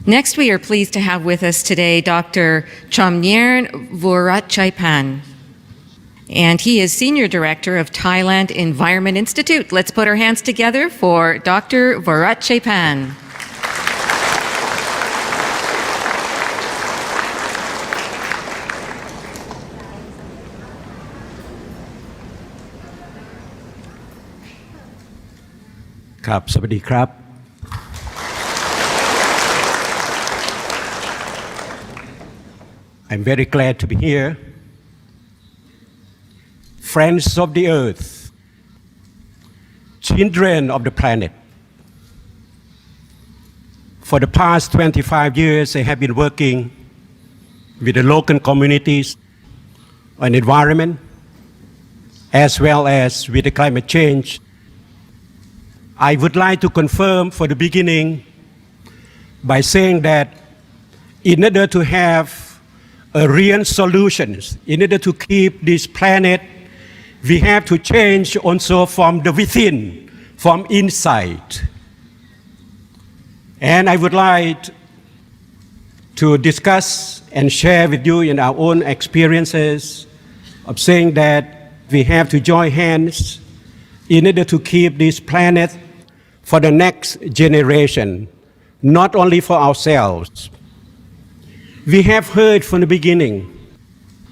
Next, we are pleased to have with us today Dr. Chomnyairn Vorachaipan, and he is Senior Director of Thailand Environment Institute. Let's put our hands together for Dr. Vorachaipan. Krab, Savadi Krab. I'm very glad to be here. Friends of the earth, children of the planet. For the past 25 years, I have been working with the local communities on environment, as well as with the climate change. I would like to confirm for the beginning by saying that in order to have real solutions, in order to keep this planet, we have to change also from the within, from inside. And I would like to discuss and share with you in our own experiences of saying that we have to join hands in order to keep this planet for the next generation, not only for ourselves. We have heard from the beginning,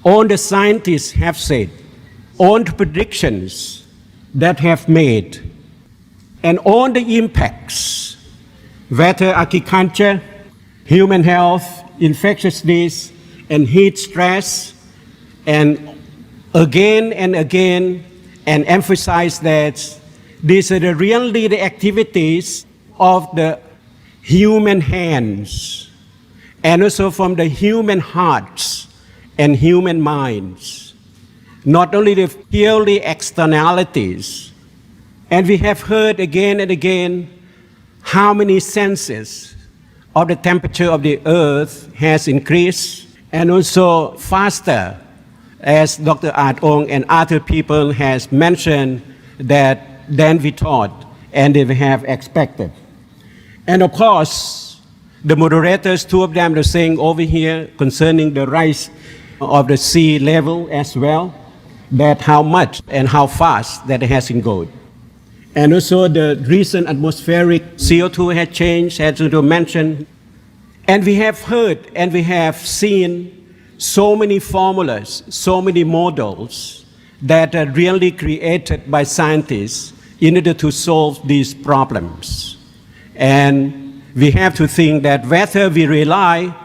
all the scientists have said, all the predictions that have made, and all the impacts, whether agriculture, human health, infectious disease, and heat stress, and again, and emphasize that these are really the activities of the human hands, and also from the human hearts and human minds, not only the purely externalities. And we have heard again and again how many senses of the temperature of the earth has increased, and also faster, as Dr. Ong and other people has mentioned, that than we thought and we have expected. And of course, the moderators, two of them are saying over here concerning the rise of the sea level as well, that how much and how fast that it has been going. And also the recent atmospheric CO2 had changed, as to mention. And we have heard and we have seen so many formulas, so many models that are really created by scientists in order to solve these problems. And we have to think that whether we rely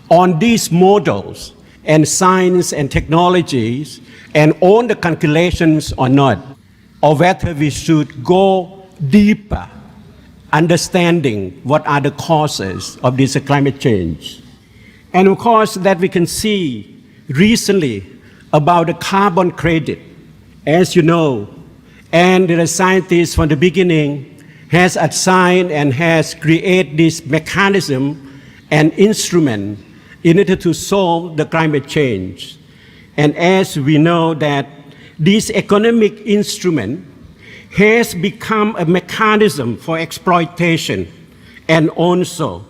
on these models and science and technologies and on the calculations or not, or whether we should go deeper, understanding what are the causes of this climate change. And of course that we can see recently about the carbon credit, as you know, and the scientists from the beginning has assigned and has created this mechanism and instrument in order to solve the climate change. And as we know that this economic instrument has become a mechanism for exploitation and also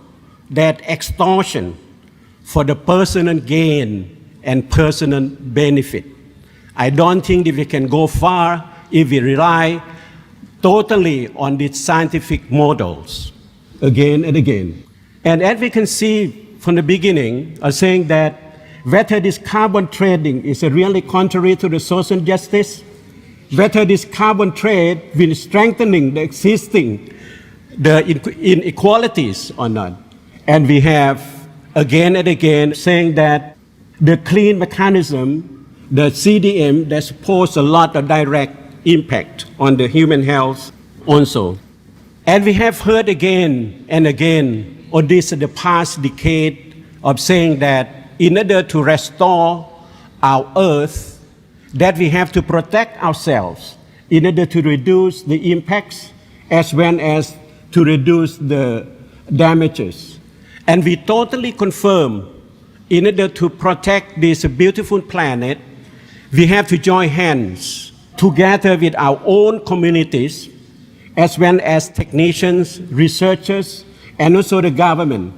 that extortion for the personal gain and personal benefit. I don't think that we can go far if we rely totally on these scientific models again and again. And as we can see from the beginning, saying that whether this carbon trading is really contrary to the social justice, whether this carbon trade will strengthening the existing inequalities or not. And we have again and again saying that the clean mechanism, the CDM, that pose a lot of direct impact on the human health also. And we have heard again and again on this the past decade of saying that in order to restore our earth, that we have to protect ourselves in order to reduce the impacts as well as to reduce the damages. And we totally confirm in order to protect this beautiful planet, we have to join hands together with our own communities, as well as technicians, researchers, and also the government.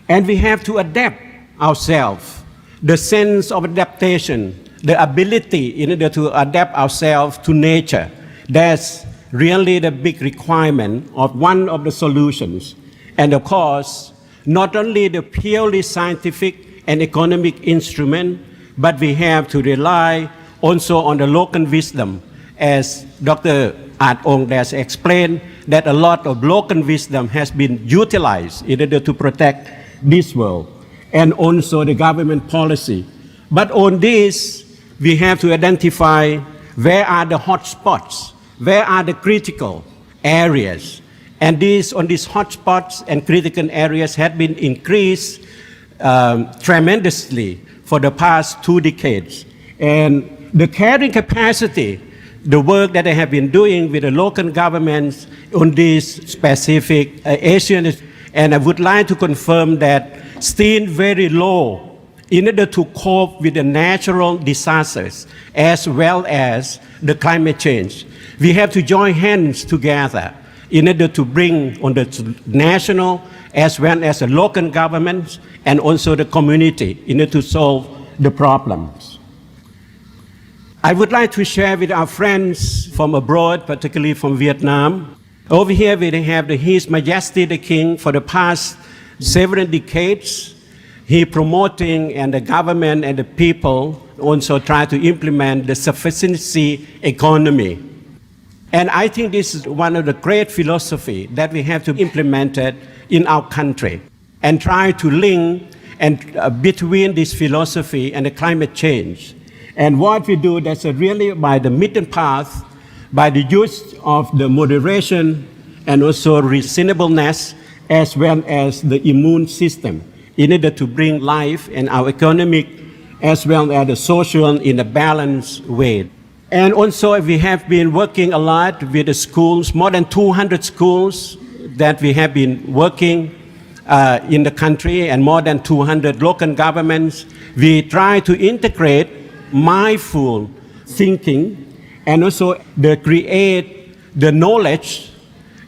And we have to adapt ourselves, the sense of adaptation, the ability in order to adapt ourselves to nature. That's really the big requirement of one of the solutions. And of course, not only the purely scientific and economic instrument, but we have to rely also on the local wisdom. As Dr. Ong has explained, that a lot of local wisdom has been utilized in order to protect this world, and also the government policy. But on this, we have to identify where are the hot spots, where are the critical areas. And on these hot spots and critical areas have been increased tremendously for the past 2 decades. And the carrying capacity, the work that I have been doing with the local governments on these specific issues, and I would like to confirm that still very low in order to cope with the natural disasters as well as the climate change. We have to join hands together in order to bring on the national as well as the local governments and also the community in order to solve the problems. I would like to share with our friends from abroad, particularly from Vietnam. Over here we have His Majesty the King. For the past several decades, he promoting, and the government and the people also try to implement the sufficiency economy. And I think this is one of the great philosophy that we have to implement it in our country and try to link and between this philosophy and the climate change. And what we do, that's really by the middle path, by the use of the moderation and also reasonableness, as well as the immune system, in order to bring life and our economic as well as the social in a balanced way. And also we have been working a lot with the schools, more than 200 schools that we have been working in the country, and more than 200 local governments. We try to integrate mindful thinking and also create the knowledge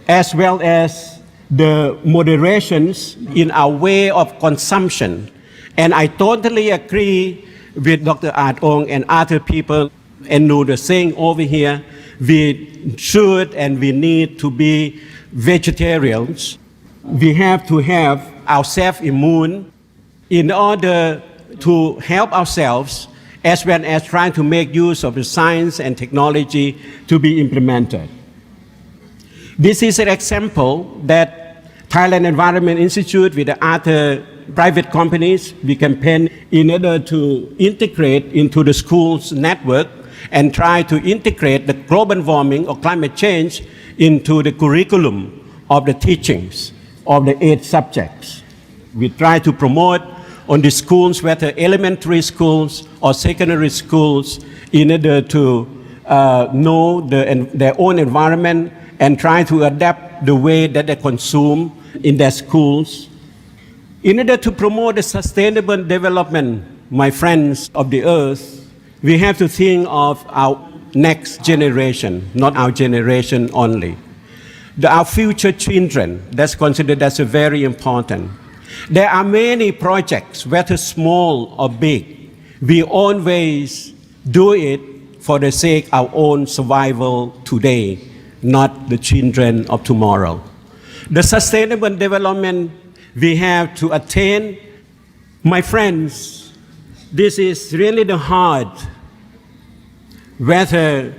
as well as the moderations in our way of consumption. And I totally agree with Dr. Ong and other people, and know the saying over here, we should and we need to be vegetarians. We have to have ourselves immune in order to help ourselves, as well as trying to make use of the science and technology to be implemented. This is an example that Thailand Environment Institute with the other private companies, we campaign in order to integrate into the schools network and try to integrate the global warming or climate change into the curriculum of the teachings of the 8 subjects. We try to promote on the schools, whether elementary schools or secondary schools, in order to know their own environment and try to adapt the way that they consume in their schools. In order to promote the sustainable development, my friends of the earth, we have to think of our next generation, not our generation only. Our future children, that's considered as very important. There are many projects, whether small or big. We always do it for the sake of our own survival today, not the children of tomorrow. The sustainable development we have to attain, my friends, this is really the hard, whether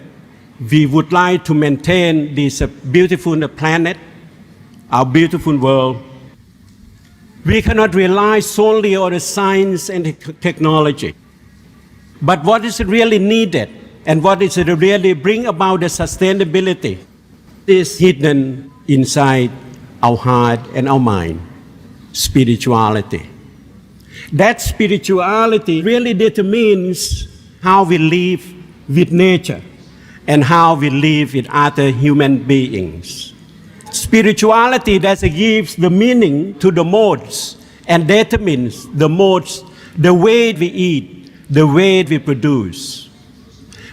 we would like to maintain this beautiful planet, our beautiful world. We cannot rely solely on the science and technology. But what is really needed and what is really bring about the sustainability is hidden inside our heart and our mind, spirituality. That spirituality really determines how we live with nature and how we live with other human beings. Spirituality that gives the meaning to the modes and determines the modes, the way we eat, the way we produce,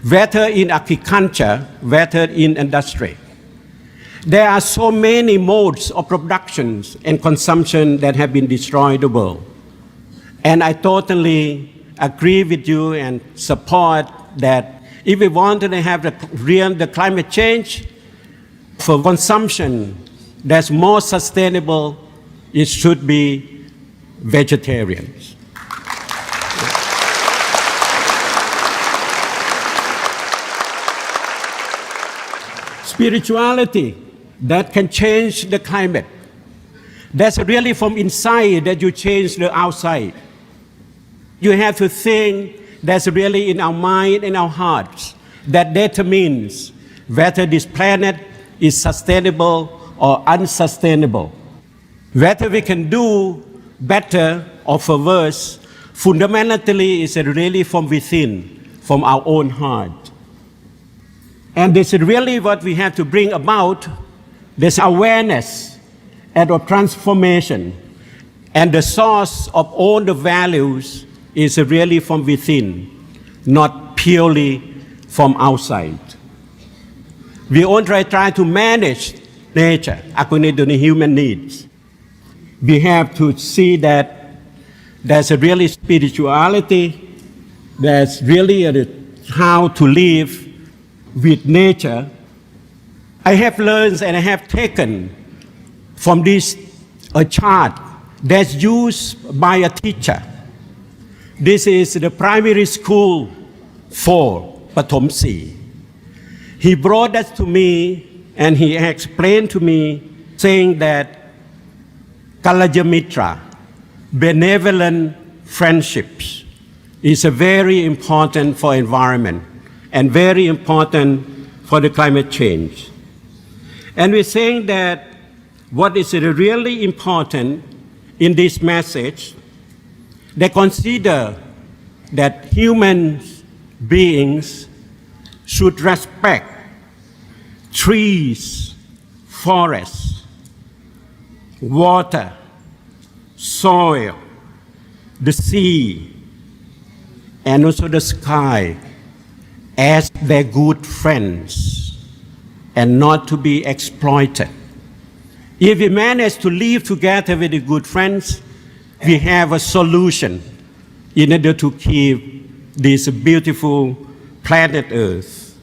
whether in agriculture, whether in industry. There are so many modes of production and consumption that have been destroyed the world. And I totally agree with you and support that if we want to have the climate change for consumption that's more sustainable, it should be vegetarians. Spirituality that can change the climate. That's really from inside that you change the outside. You have to think that's really in our mind and our hearts that determines whether this planet is sustainable or unsustainable. Whether we can do better or for worse, fundamentally is really from within, from our own heart. And this is really what we have to bring about, this awareness and of transformation. And the source of all the values is really from within, not purely from outside. We only try to manage nature according to the human needs. We have to see that there's a really spirituality, there's really how to live with nature. I have learned and I have taken from this a chart that's used by a teacher. This is the primary school for Pathom Si. He brought that to me and he explained to me saying that Kalayamitra, benevolent friendships, is a very important for environment and very important for the climate change. And we're saying that what is really important in this message, they consider that human beings should respect trees, forests, water, soil, the sea, and also the sky as their good friends and not to be exploited. If we manage to live together with the good friends, we have a solution in order to keep this beautiful planet Earth.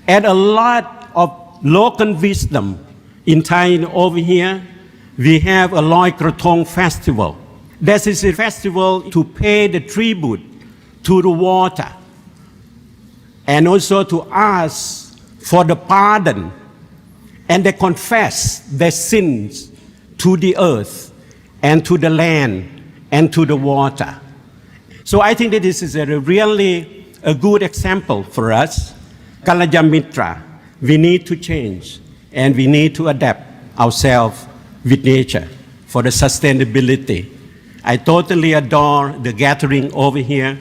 And a lot of local wisdom in Thailand over here, we have a Loi Krathong festival. This is a festival to pay the tribute to the water and also to ask for the pardon, and they confess their sins to the earth and to the land and to the water. So I think that this is really a good example for us. Kalayamitra, we need to change and we need to adapt ourselves with nature for the sustainability. I totally adore the gathering over here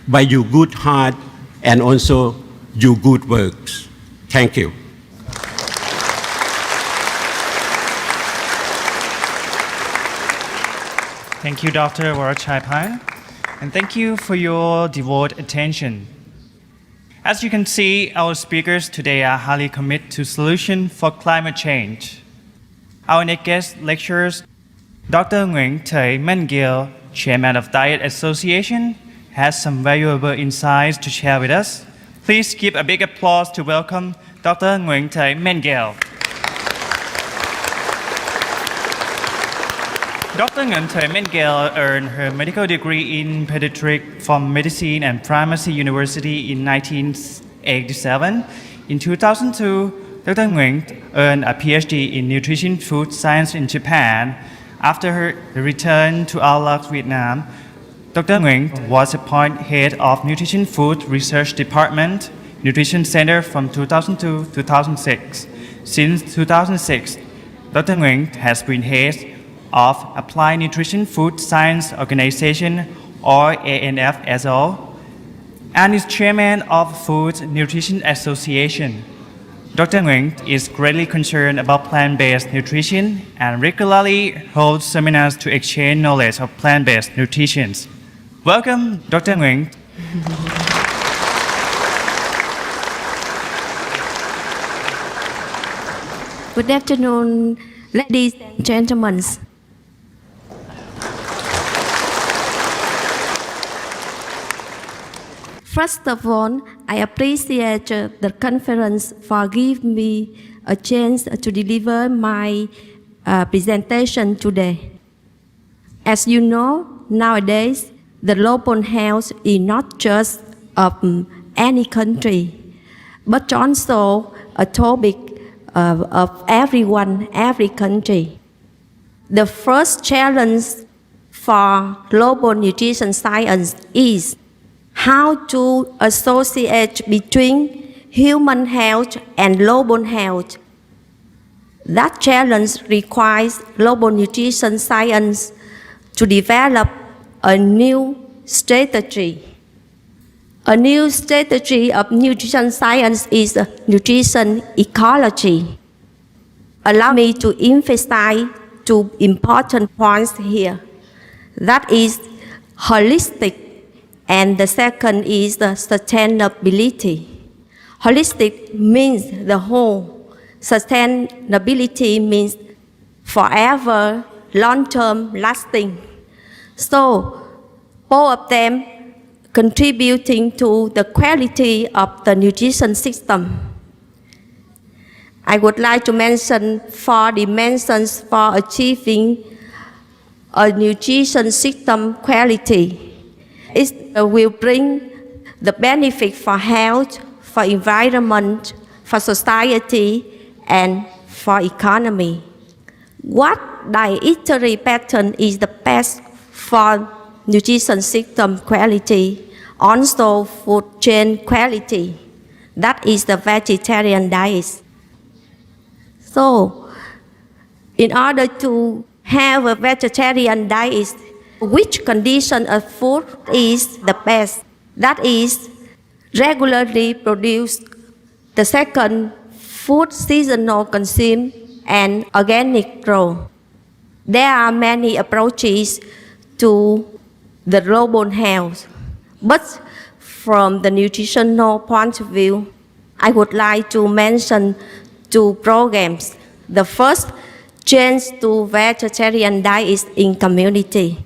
by your good heart and also your good works. Thank you. Thank you, Dr. Warachaipan, and thank you for your devoted attention. As you can see, our speakers today are highly committed to solutions for climate change. Our next guest lecturers, Dr. Nguyen Thầy Minh Gil, Chairman of Diet Association, has some valuable insights to share with us. Please give a big applause to welcome Dr. Nguyen Thầy Minh Gil. Dr. Nguyen Thầy Minh Gil earned her medical degree in pediatrics from Medicine and Pharmacy University in 1987. In 2002, Dr. Nguyen earned a PhD in Nutrition Food Science in Japan. After her return to Ao Lak, Vietnam, Dr. Nguyen was appointed head of Nutrition Food Research Department, Nutrition Center from 2002 to 2006. Since 2006, Dr. Nguyen has been head of Applied Nutrition Food Science Organization, or ANFSO, and is chairman of Food Nutrition Association. Dr. Nguyen is greatly concerned about plant-based nutrition and regularly holds seminars to exchange knowledge of plant-based nutrition. Welcome, Dr. Nguyen. Good afternoon, ladies and gentlemen. First of all, I appreciate the conference for giving me a chance to deliver my presentation today. As you know, nowadays, the global health is not just of any country, but also a topic of everyone, every country. The first challenge for global nutrition science is how to associate between human health and global health. That challenge requires global nutrition science to develop a new strategy. A new strategy of nutrition science is nutrition ecology. Allow me to emphasize two important points here. That is holistic, and the second is the sustainability. Holistic means the whole. Sustainability means forever, long-term, lasting. So, both of them contributing to the quality of the nutrition system. I would like to mention 4 dimensions for achieving a nutrition system quality. It will bring the benefit for health, for environment, for society, and for economy. What dietary pattern is the best for nutrition system quality, also food chain quality? That is the vegetarian diet. So, in order to have a vegetarian diet, which condition of food is the best? That is regularly produced. The second, food seasonal consume and organic grow. There are many approaches to the global health, but from the nutritional point of view, I would like to mention 2 programs. The first, change to vegetarian diet in community.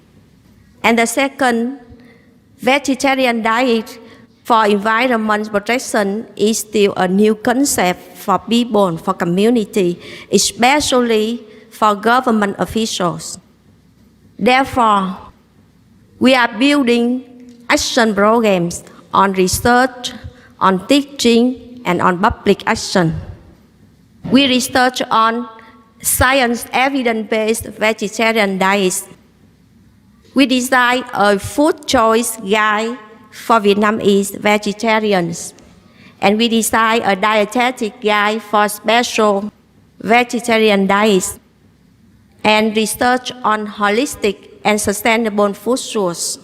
And the second, vegetarian diet for environment protection is still a new concept for people, for community, especially for government officials. Therefore, we are building action programs on research, on teaching, and on public action. We research on science evidence-based vegetarian diets. We design a food choice guide for Vietnamese vegetarians. And we design a dietetic guide for special vegetarian diets. And research on holistic and sustainable food source.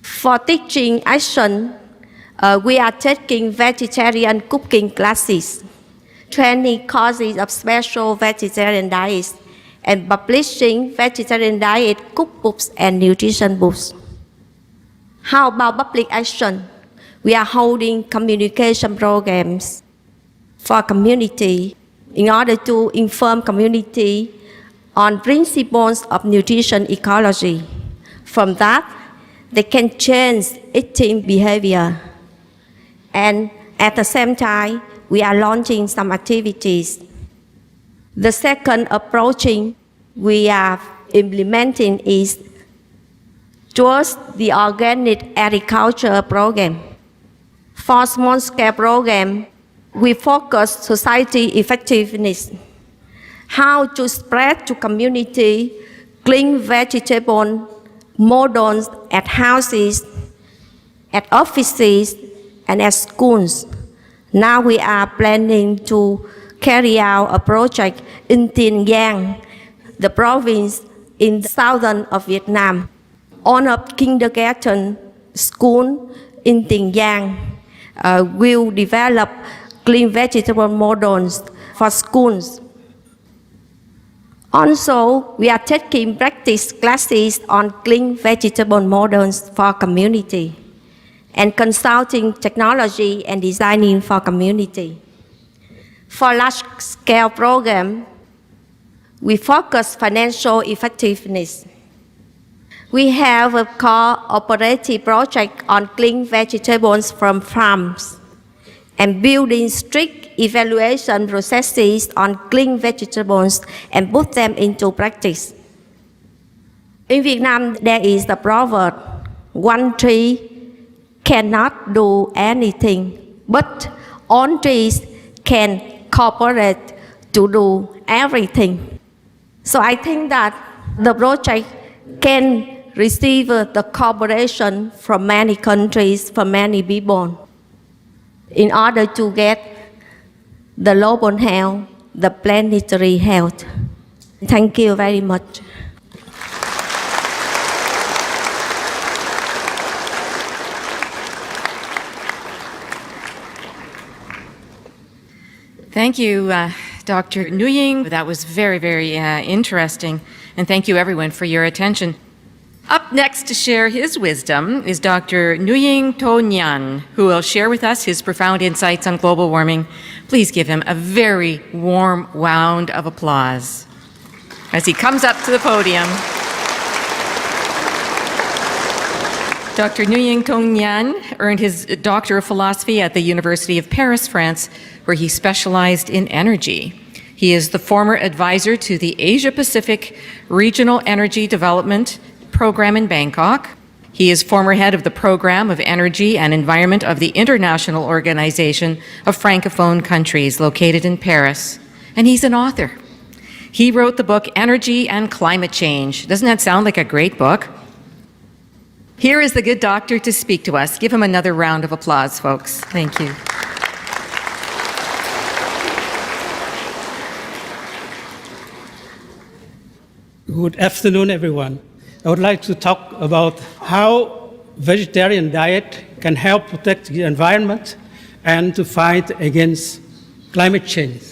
For teaching action, we are taking vegetarian cooking classes, training courses of special vegetarian diets, and publishing vegetarian diet cookbooks and nutrition books. How about public action? We are holding communication programs for community in order to inform community on principles of nutrition ecology. From that, they can change eating behavior. And at the same time, we are launching some activities. The second approach we are implementing is towards the organic agriculture program. For small-scale program, we focus society effectiveness. How to spread to community clean vegetable models at houses, at offices, and at schools. Now we are planning to carry out a project in Tiền Giang, the province in the southern of Vietnam. On a kindergarten school in Tiền Giang will develop clean vegetable models for schools. Also, we are taking practice classes on clean vegetable models for community and consulting technology and designing for community. For large-scale program, we focus financial effectiveness. We have a cooperative project on clean vegetables from farms and building strict evaluation processes on clean vegetables and put them into practice. In Vietnam, there is the proverb, one tree cannot do anything, but all trees can cooperate to do everything. So I think that the project can receive the cooperation from many countries, from many people, in order to get the global health, the planetary health. Thank you very much. Thank you, Dr. Nguyen. That was very, very interesting. And thank you, everyone, for your attention. Up next to share his wisdom is Dr. Nguyen To Nhan, who will share with us his profound insights on global warming. Please give him a very warm round of applause as he comes up to the podium. Dr. Nguyen To Nhan earned his Doctor of Philosophy at the University of Paris, France, where he specialized in energy. He is the former advisor to the Asia-Pacific Regional Energy Development Program in Bangkok. He is former head of the Program of Energy and Environment of the International Organization of Francophone Countries, located in Paris. And he's an author. He wrote the book Energy and Climate Change. Doesn't that sound like a great book? Here is the good doctor to speak to us. Give him another round of applause, folks. Thank you. Good afternoon, everyone. I would like to talk about how vegetarian diet can help protect the environment and to fight against climate change.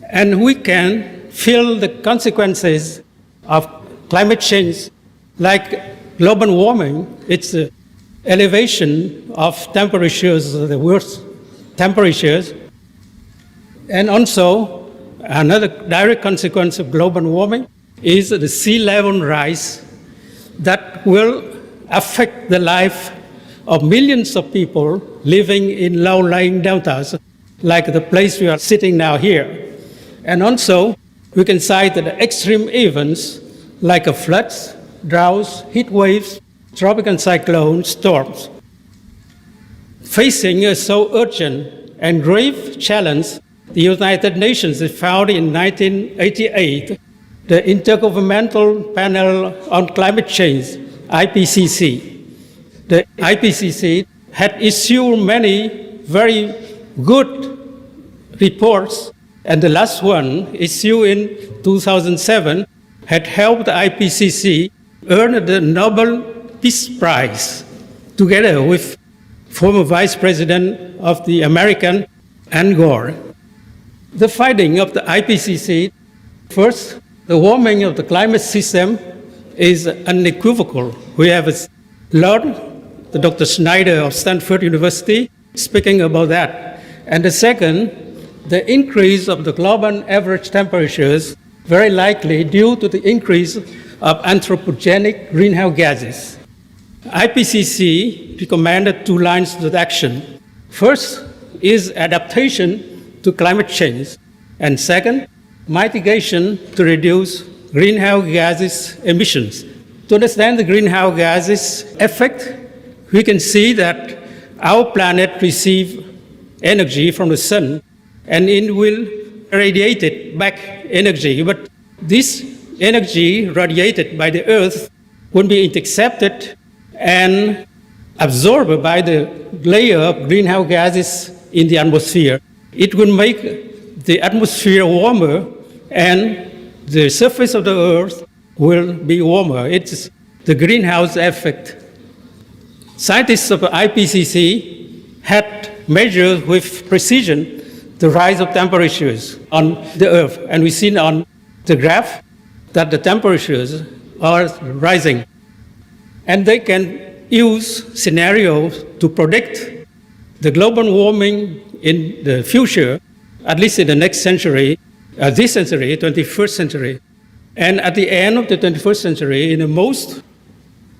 And we can feel the consequences of climate change, like global warming. It's the elevation of temperatures, the worst temperatures. And also, another direct consequence of global warming is the sea level rise that will affect the life of millions of people living in low-lying deltas, like the place we are sitting now here. And also, we can cite the extreme events like floods, droughts, heat waves, tropical cyclones, storms. Facing a so urgent and grave challenge, the United Nations founded in 1988 the Intergovernmental Panel on Climate Change, IPCC. The IPCC had issued many very good reports, and the last one, issued in 2007, had helped the IPCC earn the Nobel Peace Prize, together with former Vice President of the American, Al Gore. The finding of the IPCC, first, the warming of the climate system is unequivocal. We have learned, Dr. Schneider of Stanford University speaking about that. And the second, the increase of the global average temperatures very likely due to the increase of anthropogenic greenhouse gases. IPCC recommended two lines of action. First is adaptation to climate change, and second, mitigation to reduce greenhouse gases emissions. To understand the greenhouse gases effect, we can see that our planet receives energy from the sun, and it will radiate back energy. But this energy radiated by the Earth will be intercepted and absorbed by the layer of greenhouse gases in the atmosphere. It will make the atmosphere warmer, and the surface of the Earth will be warmer. It's the greenhouse effect. Scientists of the IPCC had measured with precision the rise of temperatures on the Earth, and we've seen on the graph that the temperatures are rising. And they can use scenarios to predict the global warming in the future at least in the next century, this century, 21st century. And at the end of the 21st century, in the most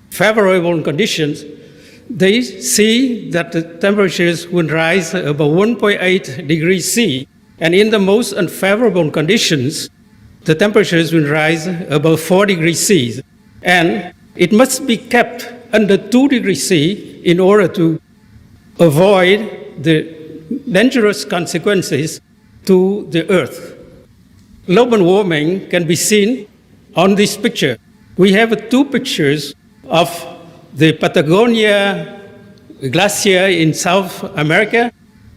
favorable conditions, they see that the temperatures will rise above 1.8 degrees C. And in the most unfavorable conditions, the temperatures will rise above 4 degrees C. And it must be kept under 2 degrees C in order to avoid the dangerous consequences to the Earth. Global warming can be seen on this picture. We have two pictures of the Patagonia glacier in South America.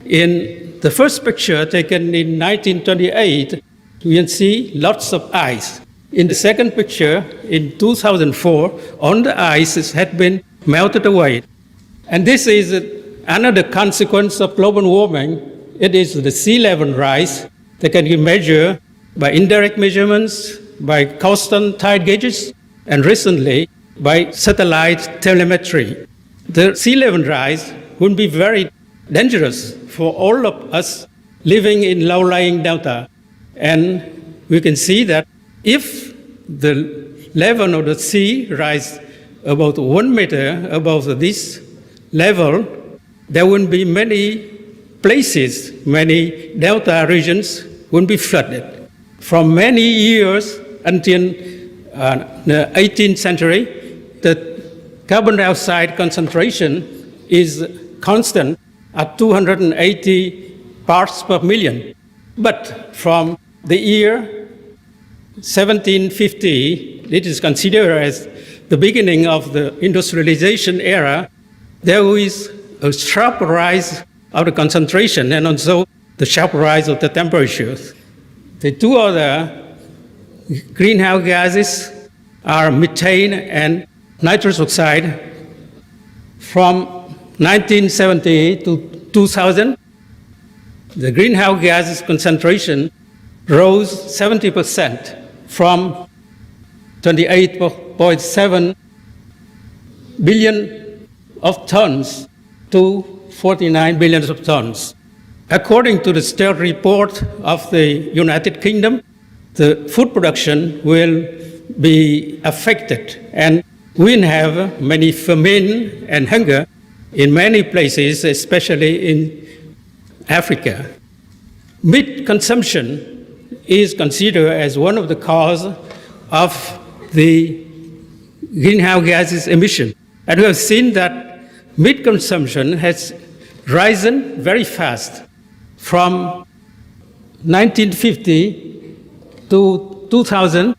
In the first picture taken in 1928, you can see lots of ice. In the second picture, in 2004, all the ice had been melted away. And this is another consequence of global warming. It is the sea level rise that can be measured by indirect measurements, by constant tide gauges, and recently by satellite telemetry. The sea level rise would be very dangerous for all of us living in low-lying delta. And we can see that if the level of the sea rise about 1 meter above this level, there will be many places, many delta regions will be flooded. From many years until the 18th century, the carbon dioxide concentration is constant at 280 parts per million. But from the year 1750, it is considered as the beginning of the industrialization era, there is a sharp rise of the concentration and also the sharp rise of the temperatures. The two other greenhouse gases are methane and nitrous oxide. From 1970 to 2000, the greenhouse gases concentration rose 70% from 28.7 billion of tons to 49 billion of tons. According to the state report of the United Kingdom, the food production will be affected and we'll have many famine and hunger in many places, especially in Africa. Meat consumption is considered as one of the causes of the greenhouse gases emission. And we have seen that meat consumption has risen very fast. From 1950 to 2000,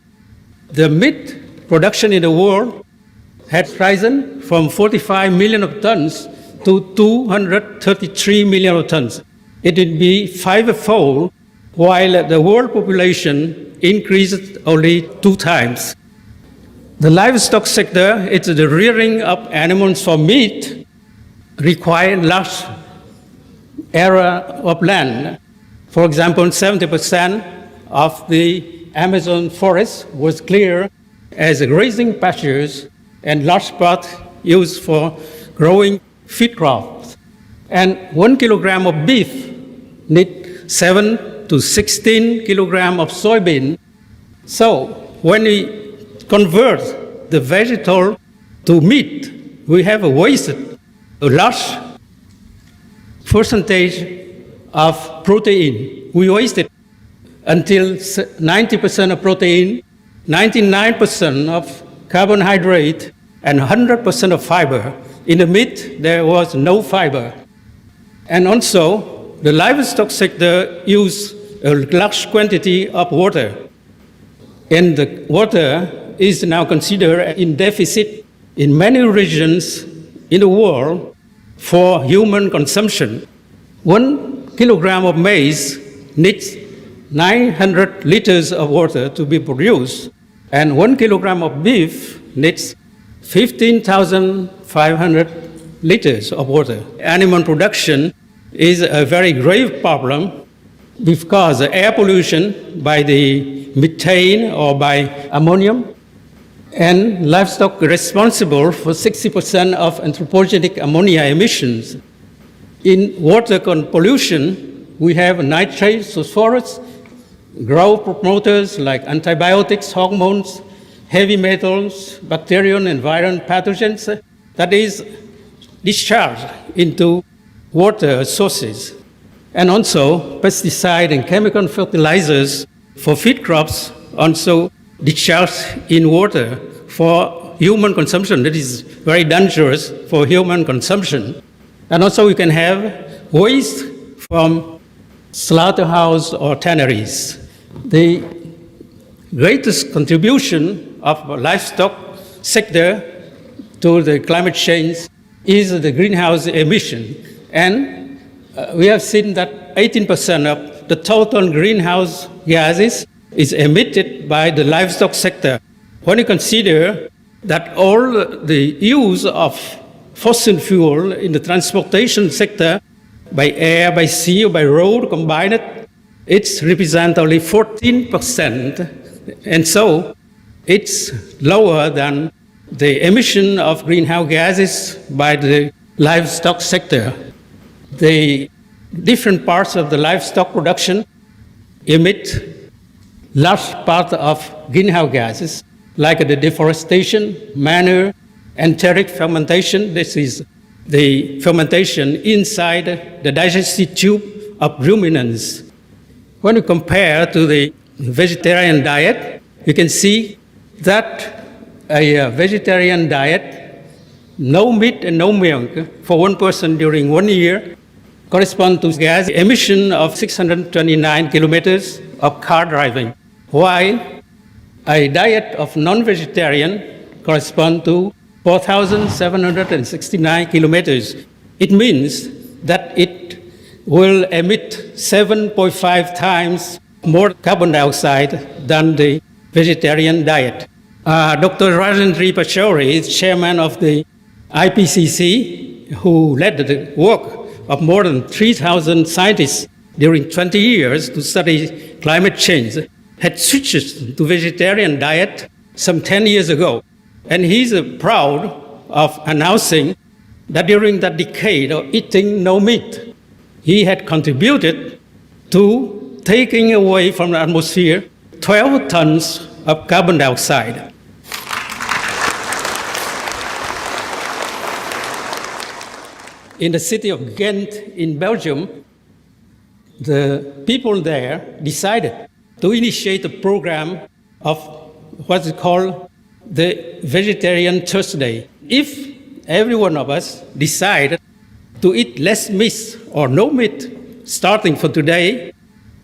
the meat production in the world had risen from 45 million of tons to 233 million of tons. It would be fivefold, while the world population increased only 2 times. The livestock sector, it's the rearing of animals for meat, require large area of land. For example, 70% of the Amazon forest was cleared as grazing pastures and large part used for growing feed crops. And 1 kilogram of beef needs 7 to 16 kilograms of soybean. So when we convert the vegetable to meat, we have wasted a large percentage of protein. We wasted until 90% of protein, 99% of carbohydrate, and 100% of fiber. In the meat, there was no fiber. And also, the livestock sector used a large quantity of water. And the water is now considered in deficit in many regions in the world for human consumption. 1 kilogram of maize needs 900 liters of water to be produced, and 1 kilogram of beef needs 15,500 liters of water. Animal production is a very grave problem because the air pollution by the methane or by ammonium, and livestock responsible for 60% of anthropogenic ammonia emissions. In water pollution, we have nitrates, phosphorus, growth promoters like antibiotics, hormones, heavy metals, bacterial and viral pathogens that is discharged into water sources. And also pesticide and chemical fertilizers for feed crops also discharged in water for human consumption. That is very dangerous for human consumption. And also we can have waste from slaughterhouse or tanneries. The greatest contribution of the livestock sector to the climate change is the greenhouse emission. And we have seen that 18% of the total greenhouse gases is emitted by the livestock sector. When you consider that all the use of fossil fuel in the transportation sector by air, by sea, or by road combined, it represents only 14%. And so it's lower than the emission of greenhouse gases by the livestock sector. The different parts of the livestock production emit large part of greenhouse gases, like the deforestation, manure, enteric fermentation. This is the fermentation inside the digestive tube of ruminants. When you compare to the vegetarian diet, you can see that a vegetarian diet, no meat and no milk for one person during 1 year, correspond to gas emission of 629 kilometers of car driving, while a diet of non-vegetarian corresponds to 4,769 kilometers. It means that it will emit 7.5 times more carbon dioxide than the vegetarian diet. Dr. Rajendra Pachauri is chairman of the IPCC, who led the work of more than 3,000 scientists during 20 years to study climate change, had switched to vegetarian diet some 10 years ago. And he's proud of announcing that during that decade of eating no meat, he had contributed to taking away from the atmosphere 12 tons of carbon dioxide. In the city of Ghent in Belgium, the people there decided to initiate a program of what is called the Vegetarian Thursday. If every one of us decide to eat less meat or no meat starting from today,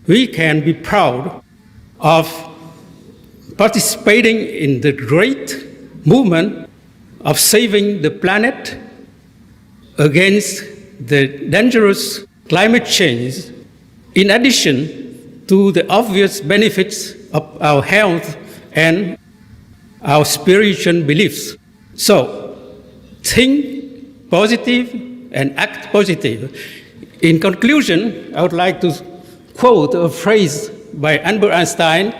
we can be proud of participating in the great movement of saving the planet against the dangerous climate change, in addition to the obvious benefits of our health and our spiritual beliefs. So, think positive and act positive. In conclusion, I would like to quote a phrase by Albert Einstein,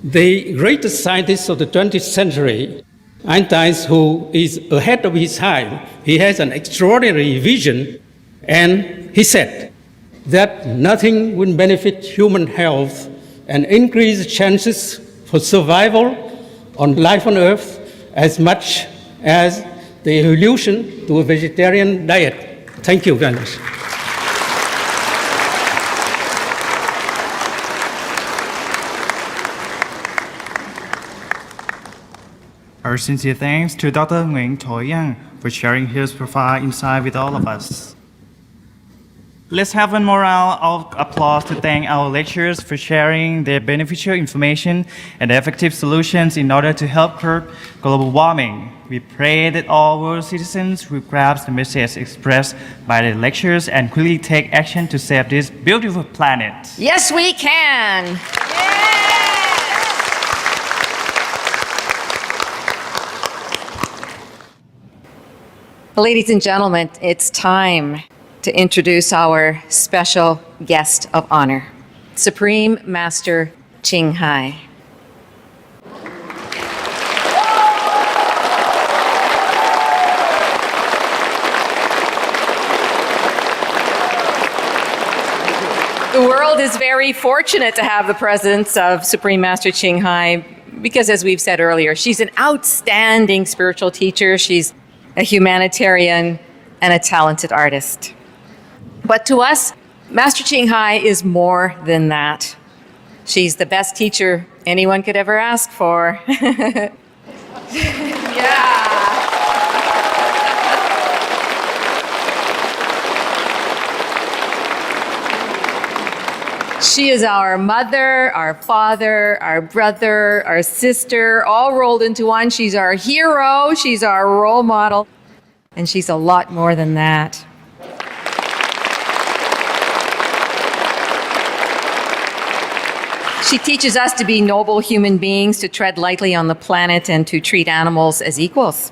the greatest scientist of the 20th century. Einstein, who is ahead of his time, he has an extraordinary vision, and he said that nothing will benefit human health and increase chances for survival on life on Earth as much as the evolution to a vegetarian diet. Thank you very much. Our sincere thanks to Dr. Nguyen Thoi Yang for sharing his profound insight with all of us. Let's have one more round of applause to thank our lecturers for sharing their beneficial information and effective solutions in order to help curb global warming. We pray that all world citizens will grasp the message expressed by the lecturers and quickly take action to save this beautiful planet. Yes, we can. Ladies and gentlemen, it's time to introduce our special guest of honor, Supreme Master Ching Hai. The world is very fortunate to have the presence of Supreme Master Ching Hai because, as we've said earlier, she's an outstanding spiritual teacher. She's a humanitarian and a talented artist. But to us, Master Ching Hai is more than that. She's the best teacher anyone could ever ask for. Yeah. She is our mother, our father, our brother, our sister, all rolled into one. She's our hero, she's our role model, and she's a lot more than that. She teaches us to be noble human beings, to tread lightly on the planet, and to treat animals as equals.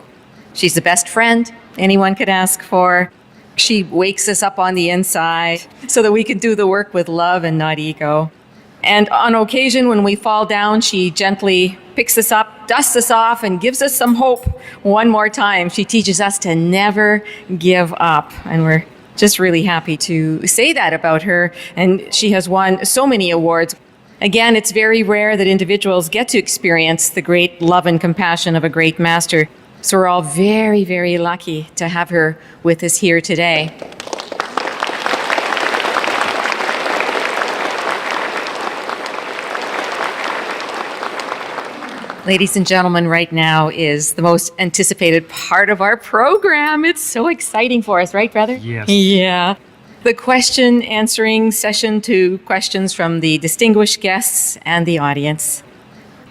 She's the best friend anyone could ask for. She wakes us up on the inside so that we can do the work with love and not ego. And on occasion, when we fall down, she gently picks us up, dusts us off, and gives us some hope one more time. She teaches us to never give up. And we're just really happy to say that about her. And she has won so many awards. Again, it's very rare that individuals get to experience the great love and compassion of a great master. So we're all very, very lucky to have her with us here today. Ladies and gentlemen, right now is the most anticipated part of our program. It's so exciting for us, right, brother? Yes. Yeah. The question answering session to questions from the distinguished guests and the audience.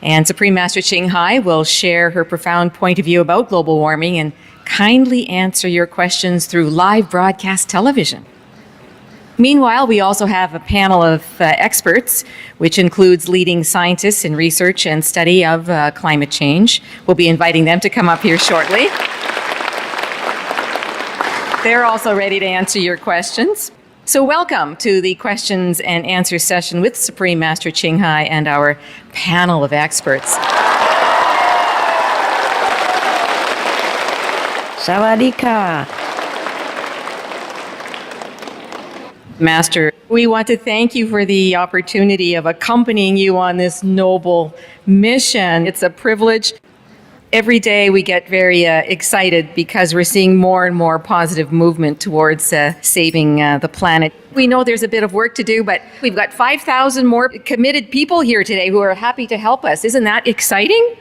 And Supreme Master Ching Hai will share her profound point of view about global warming and kindly answer your questions through live broadcast television. Meanwhile, we also have a panel of experts, which includes leading scientists in research and study of climate change. We'll be inviting them to come up here shortly. They're also ready to answer your questions. So welcome to the questions and answer session with Supreme Master Ching Hai and our panel of experts. Sawadika. Master, we want to thank you for the opportunity of accompanying you on this noble mission. It's a privilege. Every day we get very excited because we're seeing more and more positive movement towards saving the planet. We know there's a bit of work to do, but we've got 5,000 more committed people here today who are happy to help us. Isn't that exciting?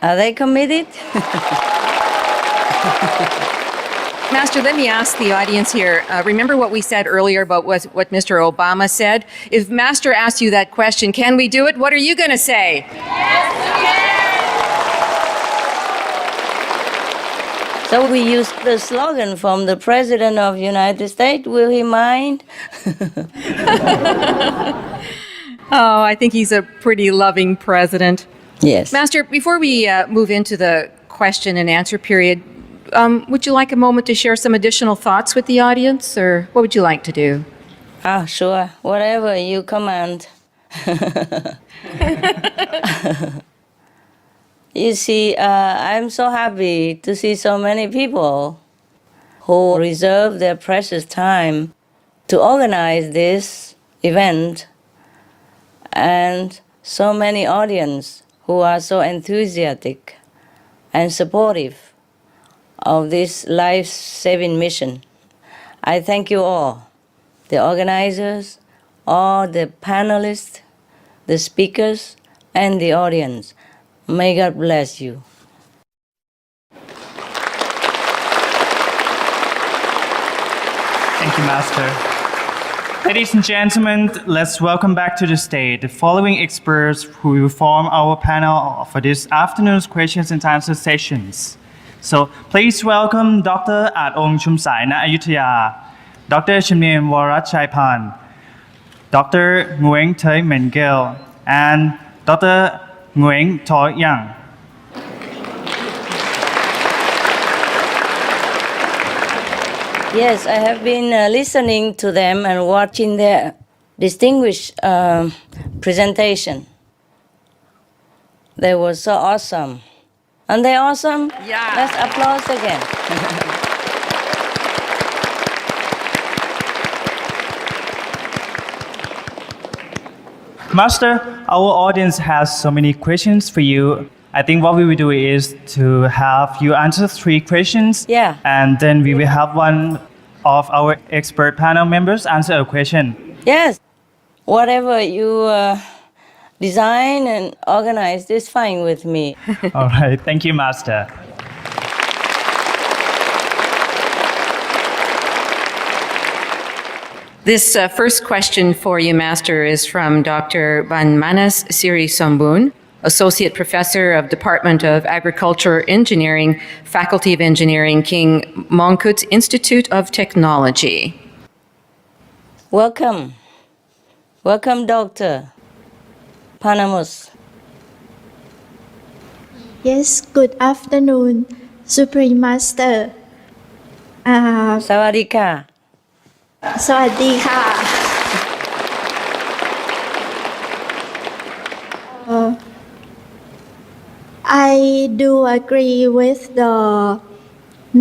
Are they committed? Master, let me ask the audience here. Remember what we said earlier about what Mr. Obama said? If Master asked you that question, can we do it? What are you going to say? Yes, we can! So we used the slogan from the President of the United States, will he mind? Oh, I think he's a pretty loving president. Yes. Master, before we move into the question and answer period, would you like a moment to share some additional thoughts with the audience, or what would you like to do? Ah, sure. Whatever you command. You see, I'm so happy to see so many people who reserve their precious time to organize this event, and so many audience who are so enthusiastic and supportive of this life-saving mission. I thank you all, the organizers, all the panelists, the speakers, and the audience. May God bless you. Thank you, Master. Ladies and gentlemen, let's welcome back to the stage the following experts who will form our panel for this afternoon's questions and answer sessions. So please welcome Dr. Atom Chumsai Na Ayutthaya, Dr. Chamnien Vorachaipan, Dr. Nguyen Thới Mengel, and Dr. Nguyen Tho Yang. Yes, I have been listening to them and watching their distinguished presentation. They were so awesome. Aren't they awesome? Yeah. Let's applause again. Master, our audience has so many questions for you. I think what we will do is to have you answer 3 questions. Yeah. And then we will have one of our expert panel members answer a question. Yes, whatever you design and organize is fine with me. All right. Thank you, Master. This first question for you, Master, is from Dr. Banmanas Siri Sombun, Associate Professor of Department of Agriculture Engineering, Faculty of Engineering, King Mongkut Institute of Technology. Welcome. Welcome, Dr. Panamus. Yes, good afternoon, Supreme Master. สวัสดีค่ะ สวัสดีค่ะ I do agree with the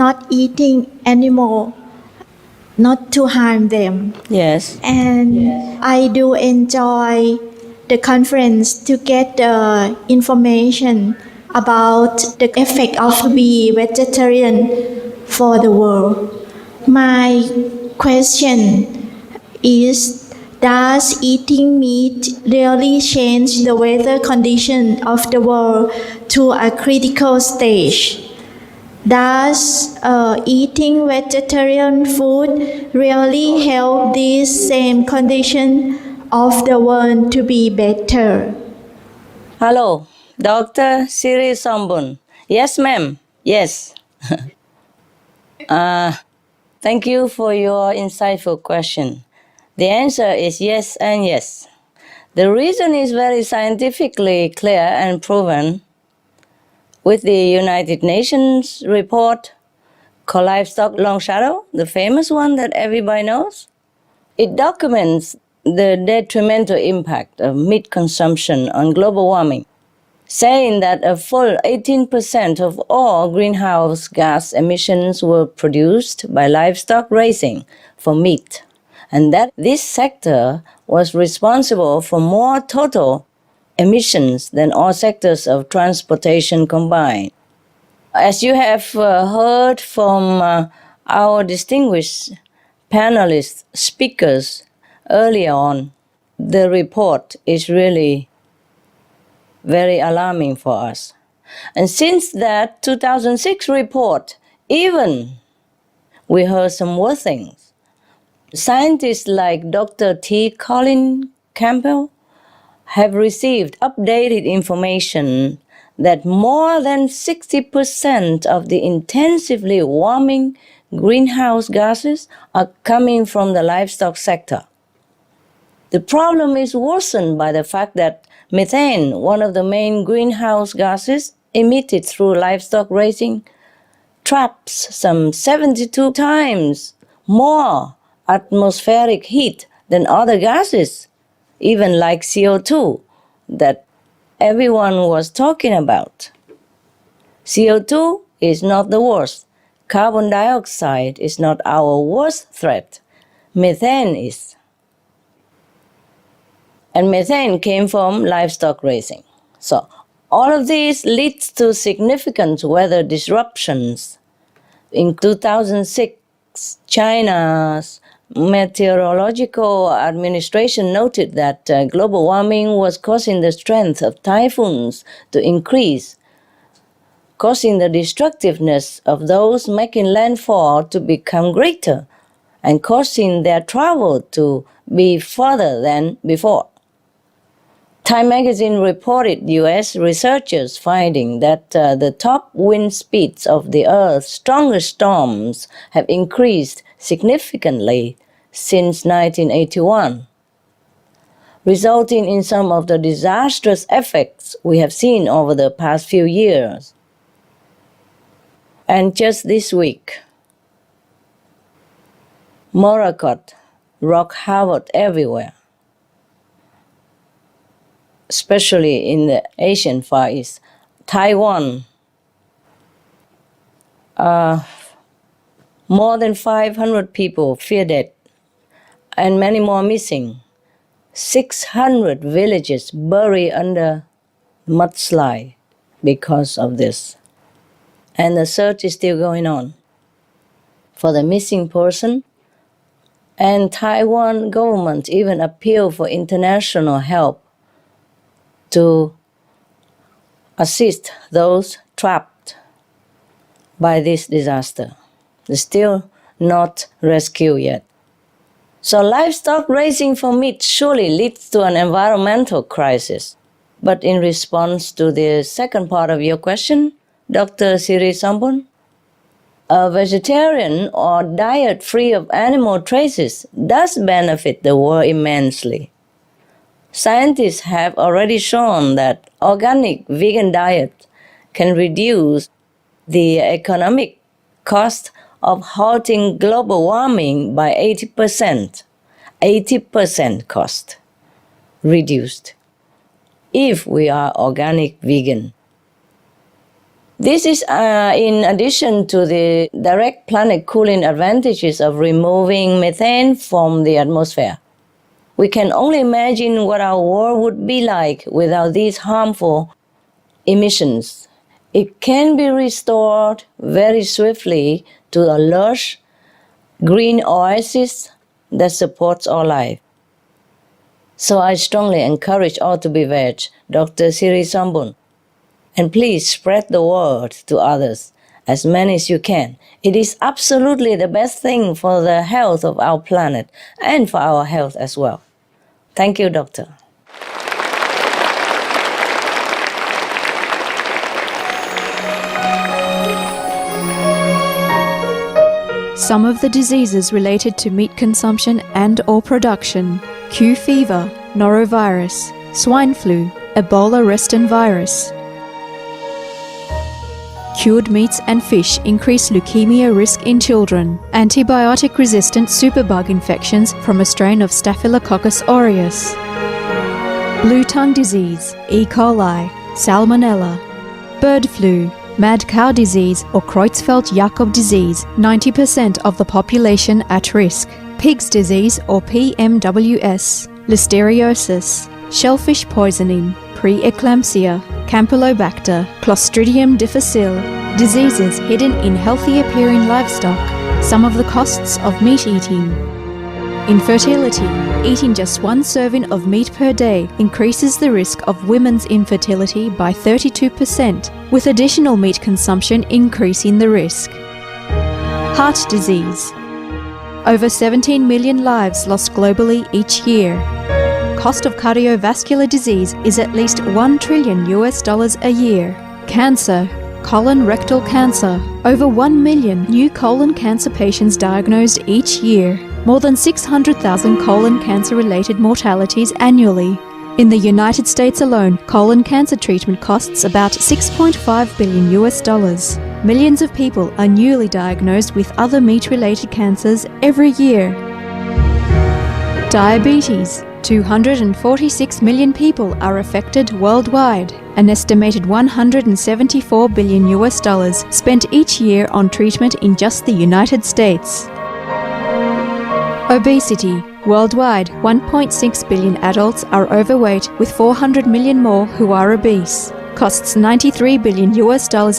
not eating animal, not to harm them. Yes. And I do enjoy the conference to get the information about the effect of being vegetarian for the world. My question is, does eating meat really change the weather condition of the world to a critical stage? Does eating vegetarian food really help this same condition of the world to be better? Hello, Dr. Siri Sombun. Yes, ma'am. Yes. Thank you for your insightful question. The answer is yes and yes. The reason is very scientifically clear and proven. With the United Nations report called Livestock Long Shadow, the famous one that everybody knows, it documents the detrimental impact of meat consumption on global warming, saying that a full 18% of all greenhouse gas emissions were produced by livestock raising for meat, and that this sector was responsible for more total emissions than all sectors of transportation combined. As you have heard from our distinguished panelist speakers earlier on, the report is really very alarming for us. And since that 2006 report, even we heard some more things. Scientists like Dr. T. Colin Campbell have received updated information that more than 60% of the intensively warming greenhouse gases are coming from the livestock sector. The problem is worsened by the fact that methane, one of the main greenhouse gases emitted through livestock raising, traps some 72 times more atmospheric heat than other gases, even like CO2 that everyone was talking about. CO2 is not the worst. Carbon dioxide is not our worst threat. Methane is. And methane came from livestock raising. So all of this leads to significant weather disruptions. In 2006, China's Meteorological Administration noted that global warming was causing the strength of typhoons to increase, causing the destructiveness of those making landfall to become greater, and causing their travel to be further than before. Time magazine reported U.S. researchers finding that the top wind speeds of the Earth's strongest storms have increased significantly since 1981, resulting in some of the disastrous effects we have seen over the past few years. And just this week, Morakot rock havoc everywhere, especially in the Asian Far East. Taiwan, more than 500 people fear dead and many more missing. 600 villages buried under mudslide because of this. And the search is still going on for the missing person. And Taiwan government even appealed for international help to assist those trapped by this disaster. They're still not rescued yet. So livestock raising for meat surely leads to an environmental crisis. But in response to the second part of your question, Dr. Siri Sambon, a vegetarian or diet free of animal traces does benefit the world immensely. Scientists have already shown that organic vegan diet can reduce the economic cost of halting global warming by 80%. 80% cost reduced if we are organic vegan. This is in addition to the direct planet cooling advantages of removing methane from the atmosphere. We can only imagine what our world would be like without these harmful emissions. It can be restored very swiftly to a lush green oasis that supports our life. So I strongly encourage all to be veg, Dr. Siri Sambon. And please spread the word to others, as many as you can. It is absolutely the best thing for the health of our planet and for our health as well. Thank you, Doctor. Some of the diseases related to meat consumption and/or production: Q fever, norovirus, swine flu, Ebola reston virus. Cured meats and fish increase leukemia risk in children. Antibiotic-resistant superbug infections from a strain of Staphylococcus aureus. Blue tongue disease, E. coli, Salmonella. Bird flu, mad cow disease or Creutzfeldt-Jakob disease, 90% of the population at risk. Pig's disease or PMWS, listeriosis, shellfish poisoning, preeclampsia, Campylobacter, Clostridium difficile, diseases hidden in healthy-appearing livestock. Some of the costs of meat eating. Infertility. Eating just one serving of meat per day increases the risk of women's infertility by 32%, with additional meat consumption increasing the risk. Heart disease. Over 17 million lives lost globally each year. Cost of cardiovascular disease is at least $1 trillion a year. Cancer. Colon rectal cancer. Over 1 million new colon cancer patients diagnosed each year. More than 600,000 colon cancer-related mortalities annually. In the United States alone, colon cancer treatment costs about $6.5 billion. Millions of people are newly diagnosed with other meat-related cancers every year. Diabetes. 246 million people are affected worldwide. An estimated $174 billion spent each year on treatment in just the United States. Obesity. Worldwide, 1.6 billion adults are overweight, with 400 million more who are obese. Costs $93 billion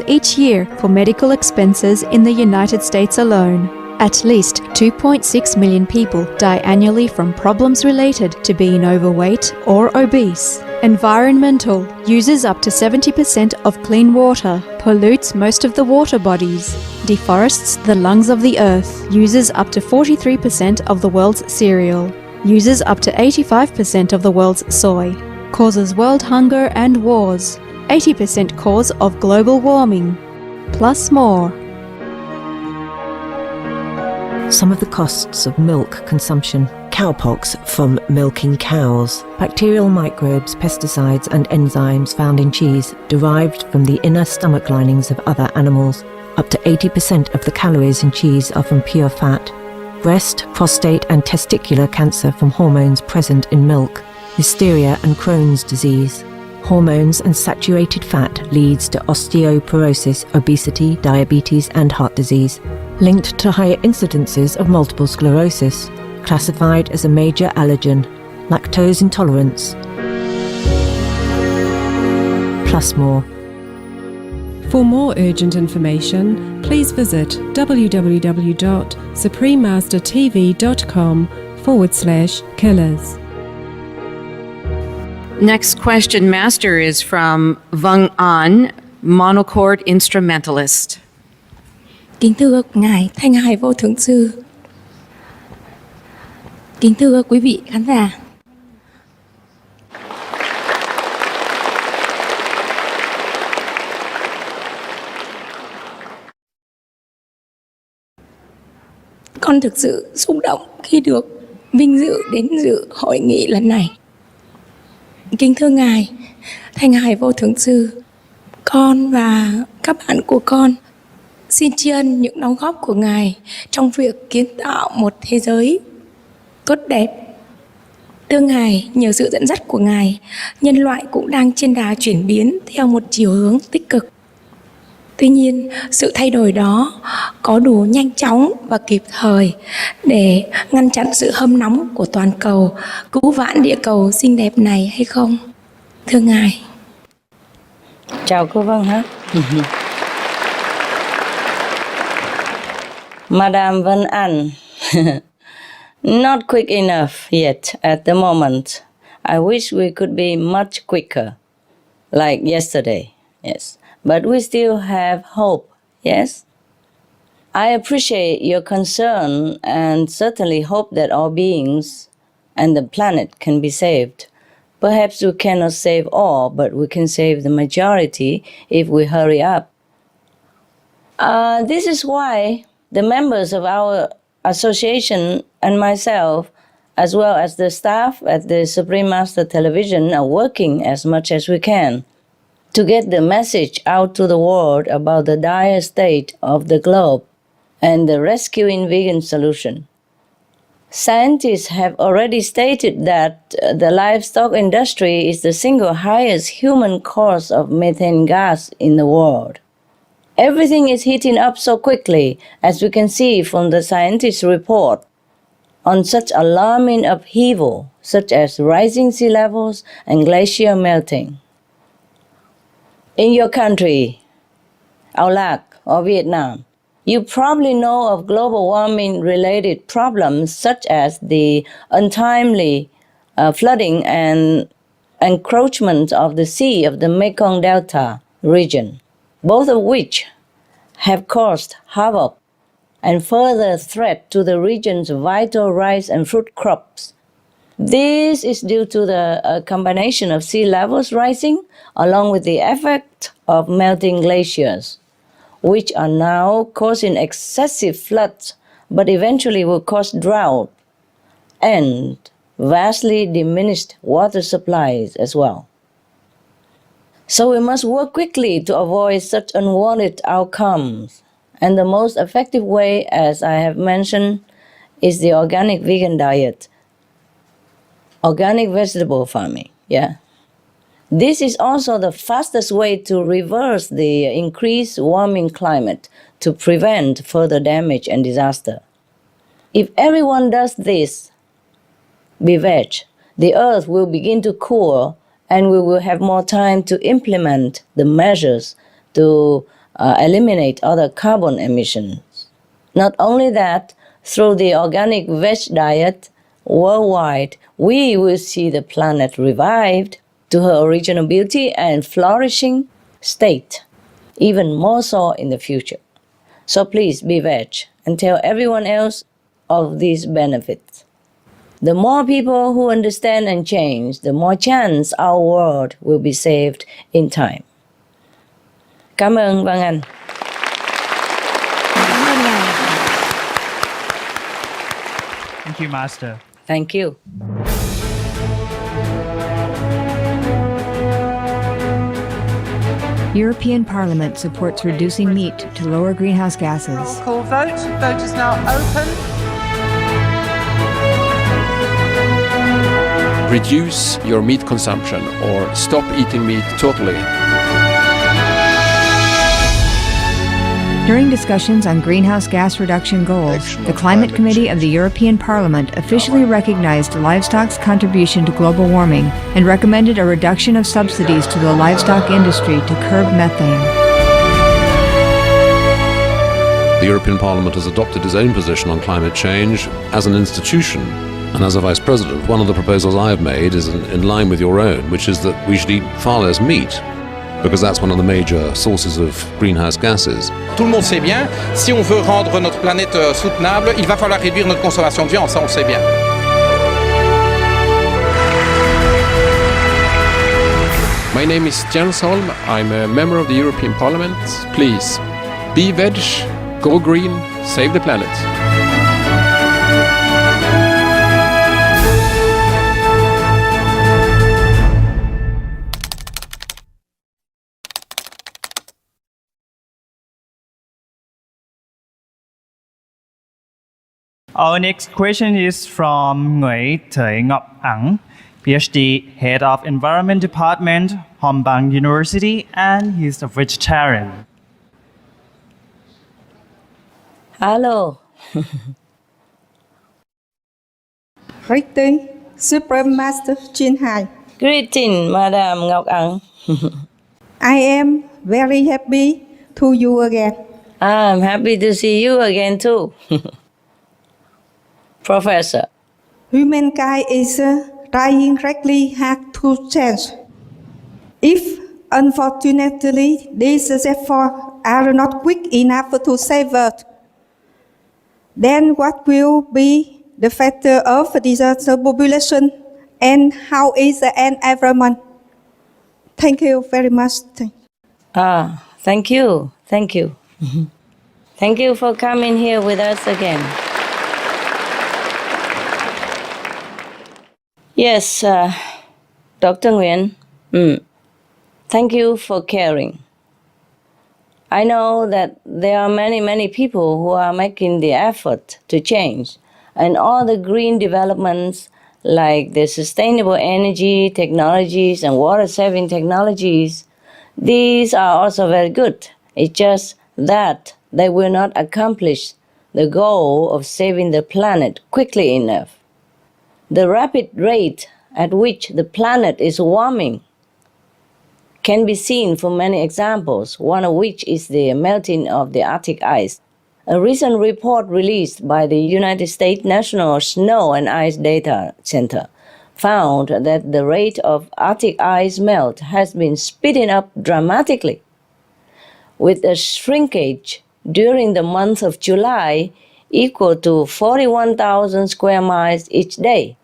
each year for medical expenses in the United States alone. At least 2.6 million people die annually from problems related to being overweight or obese. Environmental. Uses up to 70% of clean water. Pollutes most of the water bodies. Deforests the lungs of the earth. Uses up to 43% of the world's cereal. Uses up to 85% of the world's soy. Causes world hunger and wars. 80% cause of global warming. Plus more. Some of the costs of milk consumption: cowpox from milking cows, bacterial microbes, pesticides and enzymes found in cheese derived from the inner stomach linings of other animals. Up to 80% of the calories in cheese are from pure fat. Breast, prostate and testicular cancer from hormones present in milk. Hysteria and Crohn's disease. Hormones and saturated fat leads to osteoporosis, obesity, diabetes and heart disease. Linked to higher incidences of multiple sclerosis. Classified as a major allergen. lactose intolerance, plus more. For more urgent information, please visit www.suprememastertv.com/killers. Next question, Master, is from Vung An, monochord instrumentalist. Kính thưa Ngài Thanh Hải Vô Thượng Sư. Kính thưa quý vị khán giả. Con thực sự xúc động khi được vinh dự đến dự hội nghị lần này. Kính thưa Ngài Thanh Hải Vô Thượng Sư, con và các bạn của con xin tri ân những đóng góp của Ngài trong việc kiến tạo một thế giới tốt đẹp. Thưa Ngài, nhờ sự dẫn dắt của Ngài, nhân loại cũng đang trên đà chuyển biến theo một chiều hướng tích cực. Tuy nhiên, sự thay đổi đó có đủ nhanh chóng và kịp thời để ngăn chặn sự hâm nóng của toàn cầu, cứu vãn địa cầu xinh đẹp này hay không? Thưa Ngài. Chào cô Vân ha. Madame Vân An. Not quick enough yet at the moment. I wish we could be much quicker, like yesterday, yes. But we still have hope, yes? I appreciate your concern and certainly hope that all beings and the planet can be saved. Perhaps we cannot save all, but we can save the majority if we hurry up. This is why the members of our association and myself, as well as the staff at the Supreme Master Television, are working as much as we can to get the message out to the world about the dire state of the globe and the rescuing vegan solution. Scientists have already stated that the livestock industry is the single highest human cause of methane gas in the world. Everything is heating up so quickly, as we can see from the scientists' report on such alarming upheaval, such as rising sea levels and glacier melting. In your country, Iraq or Vietnam, you probably know of global warming-related problems such as the untimely flooding and encroachment of the sea of the Mekong Delta region, both of which have caused havoc and further threat to the region's vital rice and fruit crops. This is due to the combination of sea levels rising along with the effect of melting glaciers, which are now causing excessive floods, but eventually will cause drought and vastly diminished water supplies as well. So we must work quickly to avoid such unwanted outcomes. And the most effective way, as I have mentioned, is the organic vegan diet. Organic vegetable farming, yeah. This is also the fastest way to reverse the increased warming climate to prevent further damage and disaster. If everyone does this, be veg, the earth will begin to cool and we will have more time to implement the measures to eliminate other carbon emissions. Not only that, through the organic veg diet worldwide, we will see the planet revived to her original beauty and flourishing state, even more so in the future. So please be veg and tell everyone else of these benefits. The more people who understand and change, the more chance our world will be saved in time. Cảm ơn Vân Anh. Thank you, Master. Thank you. European Parliament supports reducing meat to lower greenhouse gases. Roll call vote. Vote is now open. Reduce your meat consumption or stop eating meat totally. During discussions on greenhouse gas reduction goals, the Climate Committee of the European Parliament officially recognized livestock's contribution to global warming and recommended a reduction of subsidies to the livestock industry to curb methane. The European Parliament has adopted its own position on climate change as an institution. And as a Vice President, one of the proposals I have made is in line with your own, which is that we should eat far less meat, because that's one of the major sources of greenhouse gases. Tout le monde sait bien, si on veut rendre notre planète soutenable, il va falloir réduire notre consommation de viande, ça on le sait bien. My name is Jens Holm. I'm a member of the European Parliament. Please, be veg, go green, save the planet. Our next question is from Nguyen Thời Ngọc Ang, PhD, Head of Environment Department, Hồng Bang University, and he's a vegetarian. Hello. Greeting, Supreme Master Chin Hai. Greeting, Madam Ngọc Ang. I am very happy to you again. I'm happy to see you again too. Professor. Humankind is trying greatly hard to change. If, unfortunately, these efforts are not quick enough to save Earth, then what will be the fate of the population and how is the environment? Thank you very much. Thank you. Thank you. Thank you for coming here with us again. Yes, Dr. Nguyen, thank you for caring. I know that there are many people who are making the effort to change, and all the green developments like the sustainable energy technologies and water-saving technologies, these are also very good. It's just that they will not accomplish the goal of saving the planet quickly enough. The rapid rate at which the planet is warming can be seen from many examples, one of which is the melting of the Arctic ice. A recent report released by the United States National Snow and Ice Data Center found that the rate of Arctic ice melt has been speeding up dramatically, with a shrinkage during the month of July equal to 41,000 square miles each day.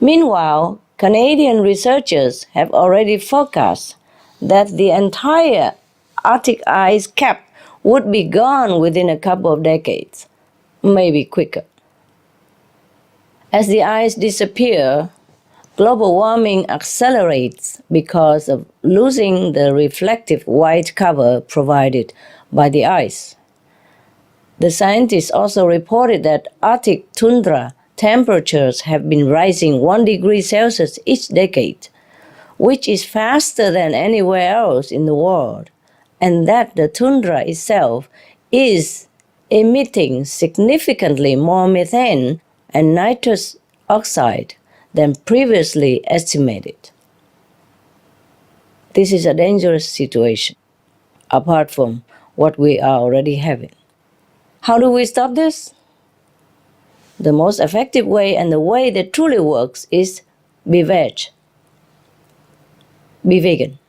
Meanwhile, Canadian researchers have already forecast that the entire Arctic ice cap would be gone within a couple of decades, maybe quicker. As the ice disappears, global warming accelerates because of losing the reflective white cover provided by the ice. The scientists also reported that Arctic tundra temperatures have been rising 1 degree Celsius each decade, which is faster than anywhere else in the world, and that the tundra itself is emitting significantly more methane and nitrous oxide than previously estimated. This is a dangerous situation, apart from what we are already having. How do we stop this? The most effective way and the way that truly works is be veg. Be vegan.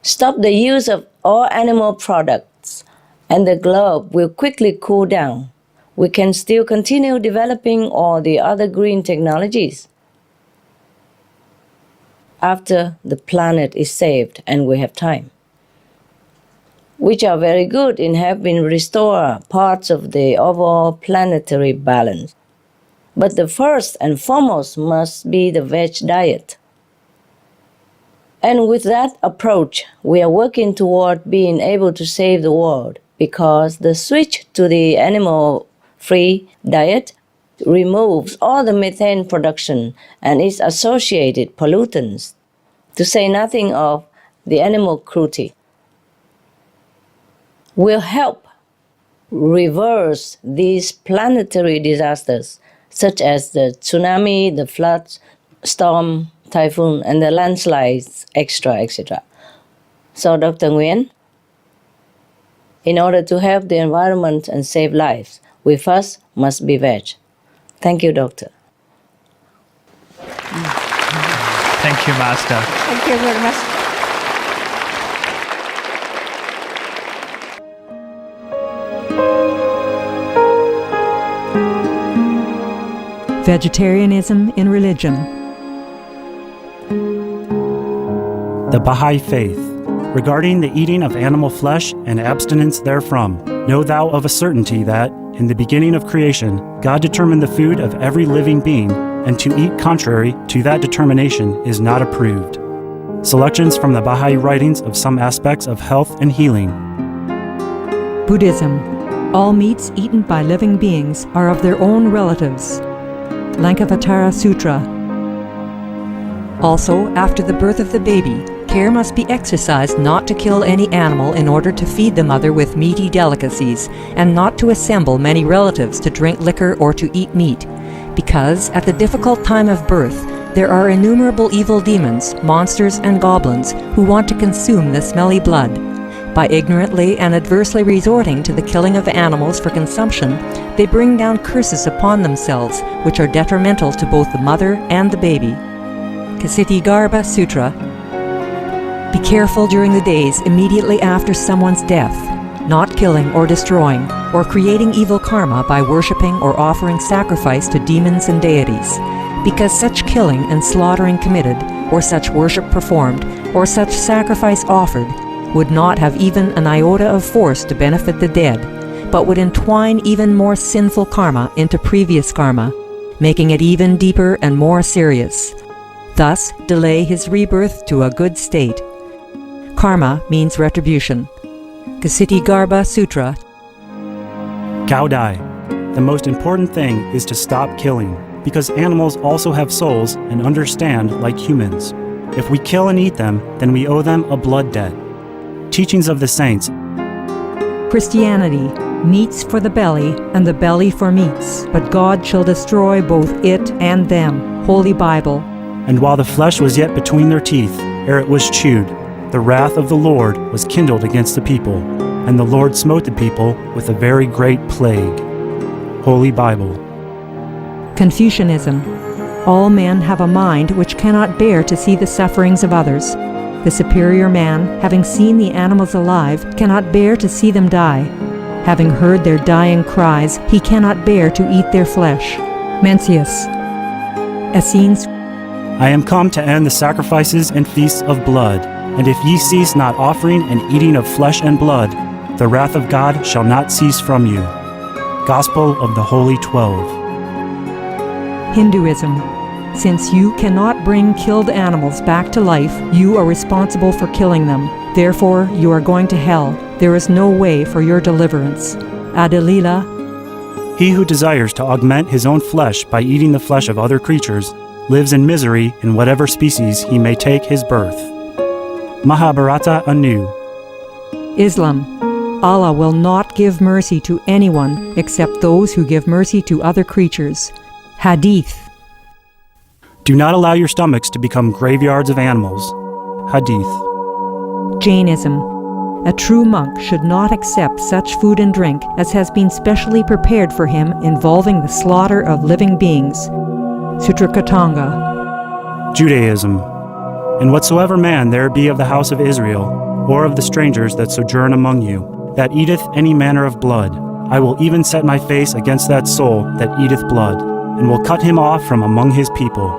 Stop the use of all animal products and the globe will quickly cool down. We can still continue developing all the other green technologies after the planet is saved and we have time, which are very good in helping restore parts of the overall planetary balance. But the first and foremost must be the veg diet. And with that approach, we are working toward being able to save the world, because the switch to the animal-free diet removes all the methane production and its associated pollutants, to say nothing of the animal cruelty. will help reverse these planetary disasters, such as the tsunami, the floods, storm, typhoon, and the landslides, etc. So, Dr. Nguyen, in order to help the environment and save lives, we first must be veg. Thank you, Doctor. Thank you, Master. Thank you very much. Vegetarianism in religion. The Baha'i Faith. Regarding the eating of animal flesh and abstinence therefrom, know thou of a certainty that, in the beginning of creation, God determined the food of every living being, and to eat contrary to that determination is not approved. Selections from the Baha'i writings of some aspects of health and healing. Buddhism. All meats eaten by living beings are of their own relatives. Lankavatara Sutra. Also, after the birth of the baby, care must be exercised not to kill any animal in order to feed the mother with meaty delicacies, and not to assemble many relatives to drink liquor or to eat meat, because at the difficult time of birth, there are innumerable evil demons, monsters, and goblins who want to consume the smelly blood. By ignorantly and adversely resorting to the killing of animals for consumption, they bring down curses upon themselves, which are detrimental to both the mother and the baby. Ksitigarbha Sutra. Be careful during the days immediately after someone's death, not killing or destroying, or creating evil karma by worshipping or offering sacrifice to demons and deities, because such killing and slaughtering committed, or such worship performed, or such sacrifice offered, would not have even an iota of force to benefit the dead, but would entwine even more sinful karma into previous karma, making it even deeper and more serious. Thus, delay his rebirth to a good state. Karma means retribution. Ksitigarbha Sutra. Gaudai. The most important thing is to stop killing, because animals also have souls and understand like humans. If we kill and eat them, then we owe them a blood debt. Teachings of the Saints. Christianity. Meats for the belly, and the belly for meats, but God shall destroy both it and them. Holy Bible. And while the flesh was yet between their teeth, ere it was chewed, the wrath of the Lord was kindled against the people, and the Lord smote the people with a very great plague. Holy Bible. Confucianism. All men have a mind which cannot bear to see the sufferings of others. The superior man, having seen the animals alive, cannot bear to see them die. Having heard their dying cries, he cannot bear to eat their flesh. Mencius. Essenes. I am come to end the sacrifices and feasts of blood, and if ye cease not offering and eating of flesh and blood, the wrath of God shall not cease from you. Gospel of the Holy 12. Hinduism. Since you cannot bring killed animals back to life, you are responsible for killing them. Therefore, you are going to hell. There is no way for your deliverance. Adalila. He who desires to augment his own flesh by eating the flesh of other creatures lives in misery in whatever species he may take his birth. Mahabharata anew. Islam. Allah will not give mercy to anyone except those who give mercy to other creatures. Hadith. Do not allow your stomachs to become graveyards of animals. Hadith. Jainism. A true monk should not accept such food and drink as has been specially prepared for him involving the slaughter of living beings. Sutrakatanga. Judaism. And whatsoever man there be of the house of Israel, or of the strangers that sojourn among you, that eateth any manner of blood, I will even set my face against that soul that eateth blood, and will cut him off from among his people.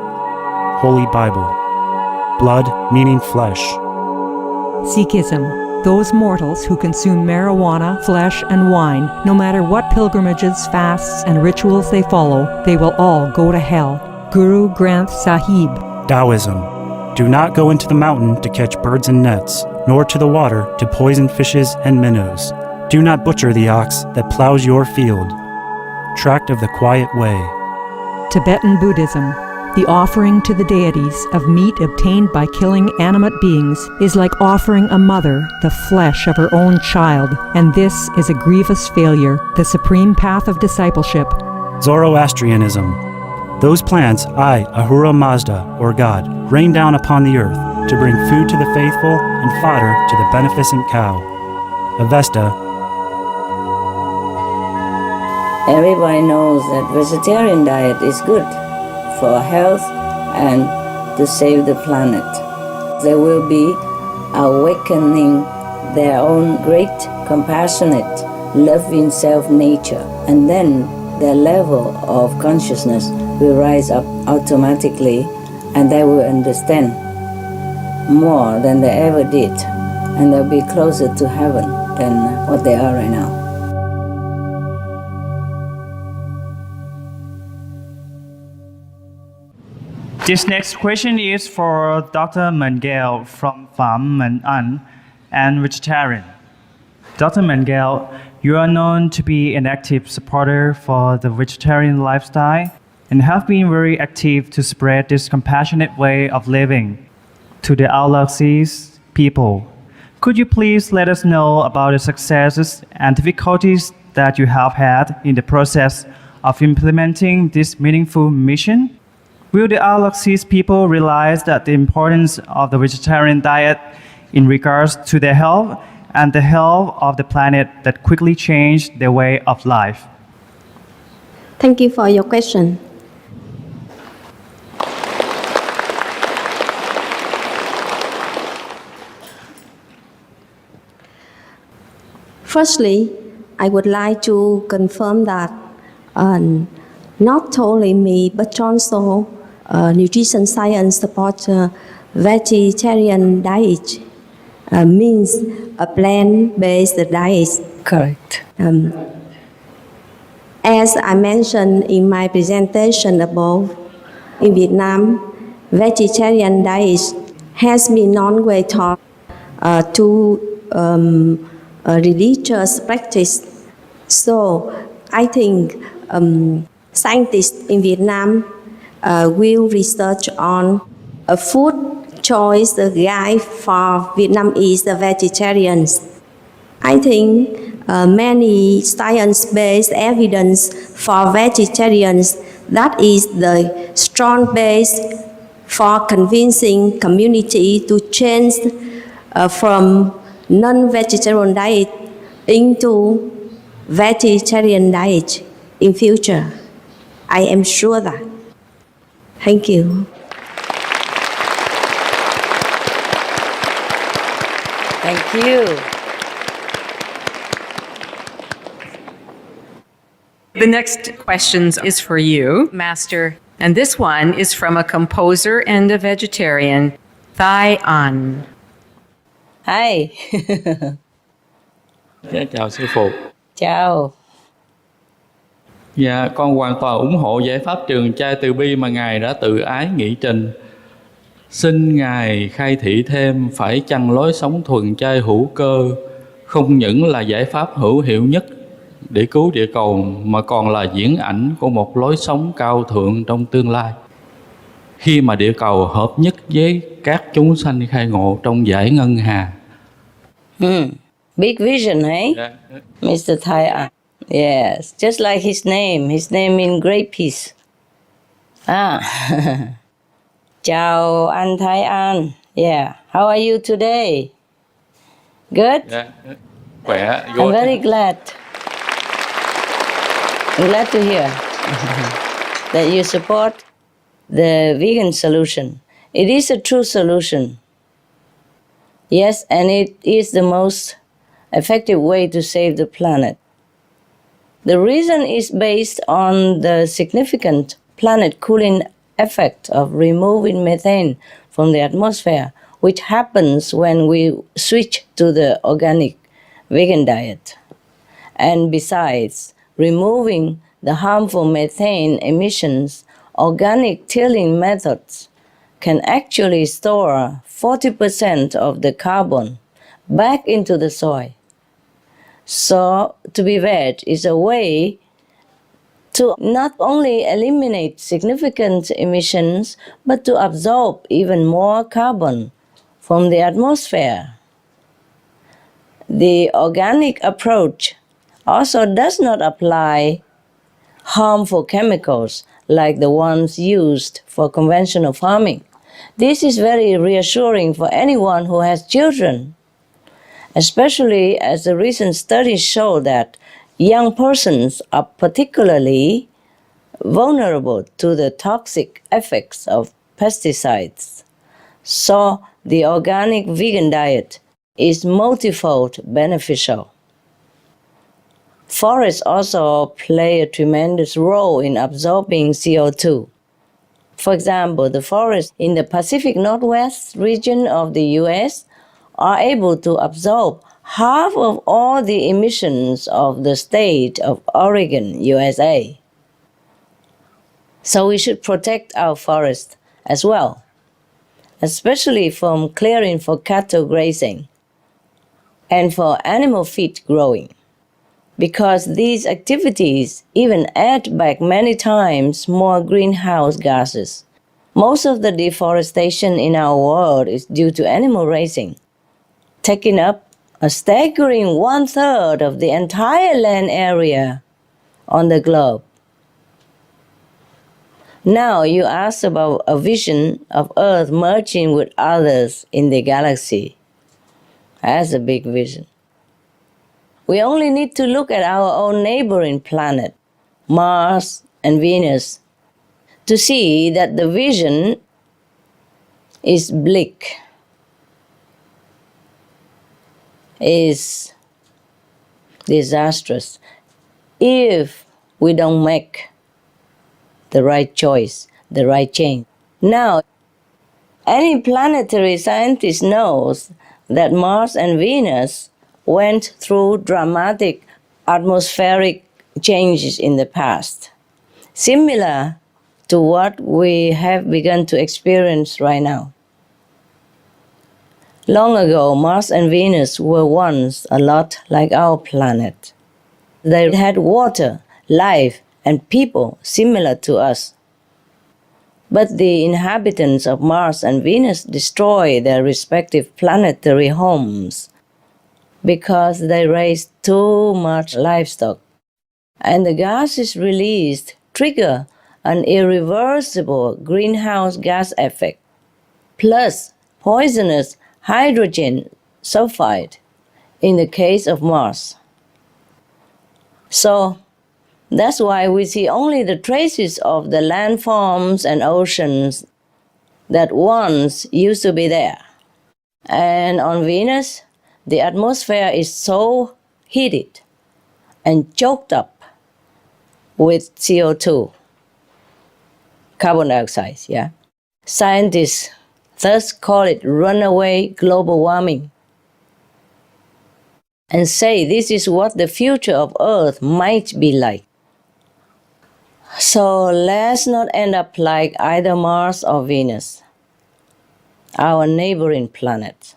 Holy Bible. Blood meaning flesh. Sikhism. Those mortals who consume marijuana, flesh, and wine, no matter what pilgrimages, fasts, and rituals they follow, they will all go to hell. Guru Granth Sahib. Taoism. Do not go into the mountain to catch birds and nets, nor to the water to poison fishes and minnows. Do not butcher the ox that plows your field. Tract of the Quiet Way. Tibetan Buddhism. The offering to the deities of meat obtained by killing animate beings is like offering a mother the flesh of her own child, and this is a grievous failure, the supreme path of discipleship. Zoroastrianism. Those plants I, Ahura Mazda, or God, rain down upon the earth to bring food to the faithful and fodder to the beneficent cow. Avesta. Everybody knows that vegetarian diet is good for health and to save the planet. They will be awakening their own great, compassionate, loving self-nature, and then their level of consciousness will rise up automatically, and they will understand more than they ever did, and they'll be closer to heaven than what they are right now. This next question is for Dr. Mengel from Pham Minh An and vegetarian. Dr. Mengel, you are known to be an active supporter for the vegetarian lifestyle and have been very active to spread this compassionate way of living to the Aulacese people. Could you please let us know about the successes and difficulties that you have had in the process of implementing this meaningful mission? Will the Aulacese people realize that the importance of the vegetarian diet in regards to their health and the health of the planet that quickly changed their way of life? Thank you for your question. Firstly, I would like to confirm that not only me, but also nutrition science support vegetarian diet means a plant-based diet. Correct. As I mentioned in my presentation above, in Vietnam, vegetarian diet has been non-way taught to religious practice. So I think scientists in Vietnam will research on a food choice guide for Vietnamese vegetarians. I think many science-based evidence for vegetarians that is the strong base for convincing community to change from non-vegetarian diet into vegetarian diet in future. I am sure that. Thank you. Thank you. The next question is for you, Master. And this one is from a composer and a vegetarian, Thai An. Hi. Chào sư phụ. Chào. Dạ, con hoàn toàn ủng hộ giải pháp trường trai từ bi mà Ngài đã tự ái nghị trình. Xin Ngài khai thị thêm phải chăng lối sống thuần chay hữu cơ không những là giải pháp hữu hiệu nhất để cứu địa cầu mà còn là diễn ảnh của một lối sống cao thượng trong tương lai. Khi mà địa cầu hợp nhất với các chúng sanh khai ngộ trong giải ngân hà. Big vision, eh? Yeah. Mr. Thai. Yes, just like his name means great peace. Chào anh Thái An. Yeah, how are you today? Good? Yeah. Khỏe. I'm very glad. I'm glad to hear that you support the vegan solution. It is a true solution. Yes, and it is the most effective way to save the planet. The reason is based on the significant planet cooling effect of removing methane from the atmosphere, which happens when we switch to the organic vegan diet. And besides, removing the harmful methane emissions, organic tilling methods can actually store 40% of the carbon back into the soil. So, to be veg is a way to not only eliminate significant emissions, but to absorb even more carbon from the atmosphere. The organic approach also does not apply harmful chemicals like the ones used for conventional farming. This is very reassuring for anyone who has children, especially as the recent studies show that young persons are particularly vulnerable to the toxic effects of pesticides. So the organic vegan diet is multifold beneficial. Forests also play a tremendous role in absorbing CO2. For example, the forests in the Pacific Northwest region of the US are able to absorb half of all the emissions of the state of Oregon, USA. So we should protect our forests as well, especially from clearing for cattle grazing and for animal feed growing, because these activities even add back many times more greenhouse gases. Most of the deforestation in our world is due to animal raising, taking up a staggering 1/3 of the entire land area on the globe. Now you ask about a vision of Earth merging with others in the galaxy. That's a big vision. We only need to look at our own neighboring planet, Mars and Venus, to see that the vision is bleak, is disastrous, if we don't make the right choice, the right change. Now, any planetary scientist knows that Mars and Venus went through dramatic atmospheric changes in the past, similar to what we have begun to experience right now. Long ago, Mars and Venus were once a lot like our planet. They had water, life, and people similar to us. But the inhabitants of Mars and Venus destroyed their respective planetary homes because they raised too much livestock. And the gases released trigger an irreversible greenhouse gas effect, plus poisonous hydrogen sulfide in the case of Mars. So that's why we see only the traces of the landforms and oceans that once used to be there. And on Venus, the atmosphere is so heated and choked up with CO2, carbon dioxide, yeah. Scientists thus call it runaway global warming and say this is what the future of Earth might be like. So let's not end up like either Mars or Venus, our neighboring planet.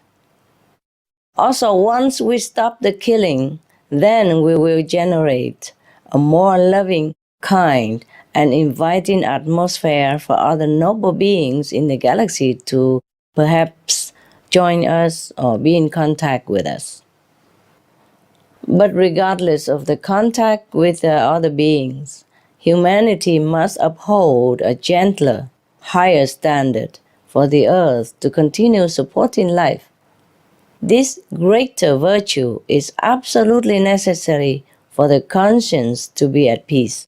Also, once we stop the killing, then we will generate a more loving, kind, and inviting atmosphere for other noble beings in the galaxy to perhaps join us or be in contact with us. But regardless of the contact with the other beings, humanity must uphold a gentler, higher standard for the Earth to continue supporting life. This greater virtue is absolutely necessary for the conscience to be at peace.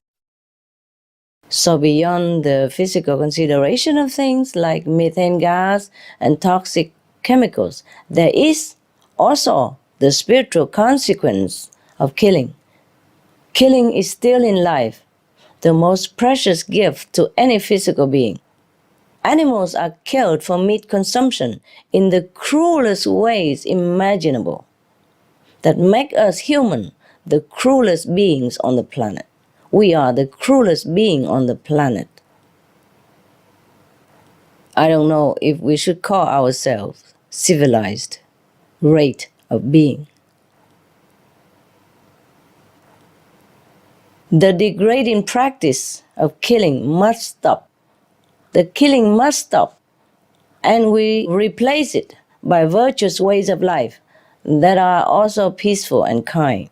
So beyond the physical consideration of things like methane gas and toxic chemicals, there is also the spiritual consequence of killing. Killing is still in life the most precious gift to any physical being. Animals are killed for meat consumption in the cruelest ways imaginable that make us human the cruelest beings on the planet. We are the cruelest being on the planet. I don't know if we should call ourselves civilized rate of being. The degrading practice of killing must stop. The killing must stop, and we replace it by virtuous ways of life that are also peaceful and kind.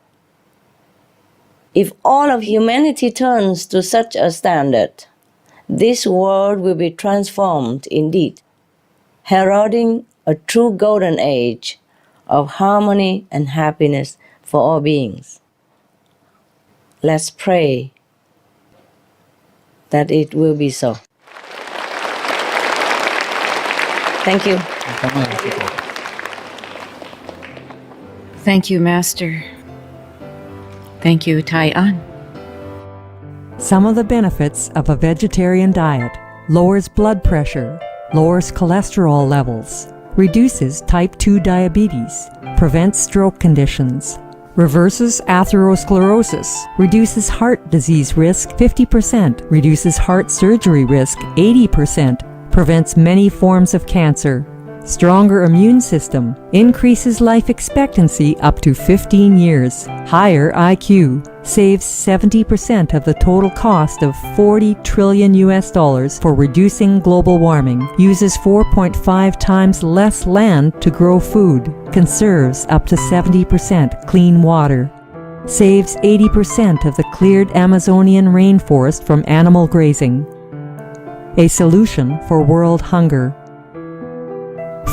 If all of humanity turns to such a standard, this world will be transformed indeed, heralding a true golden age of harmony and happiness for all beings. Let's pray that it will be so. Thank you. Thank you, Master. Thank you, Tai An. Some of the benefits of a vegetarian diet: lowers blood pressure, lowers cholesterol levels, reduces type 2 diabetes, prevents stroke conditions, reverses atherosclerosis, reduces heart disease risk 50%, reduces heart surgery risk 80%, prevents many forms of cancer, stronger immune system, increases life expectancy up to 15 years, higher IQ, saves 70% of the total cost of $40 trillion for reducing global warming, uses 4.5 times less land to grow food, conserves up to 70% clean water, saves 80% of the cleared Amazonian rainforest from animal grazing. A solution for world hunger.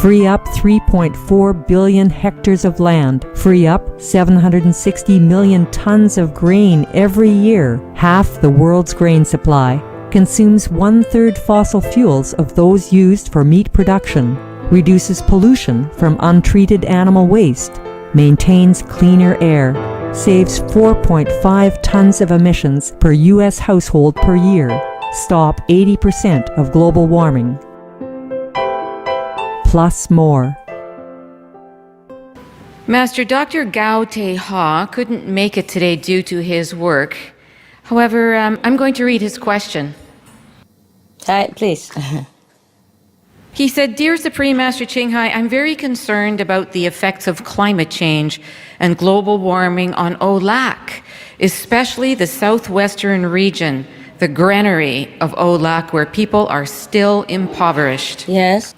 Free up 3.4 billion hectares of land, free up 760 million tons of grain every year, half the world's grain supply, consumes 1/3 fossil fuels of those used for meat production, reduces pollution from untreated animal waste, maintains cleaner air, saves 4.5 tons of emissions per U.S. household per year, stop 80% of global warming. Plus more. Master Dr. Gao Te Ha couldn't make it today due to his work. However, I'm going to read his question. Please. He said, Dear Supreme Master Ching Hai, I'm very concerned about the effects of climate change and global warming on Olac, especially the southwestern region, the granary of Olac, where people are still impoverished. Yes.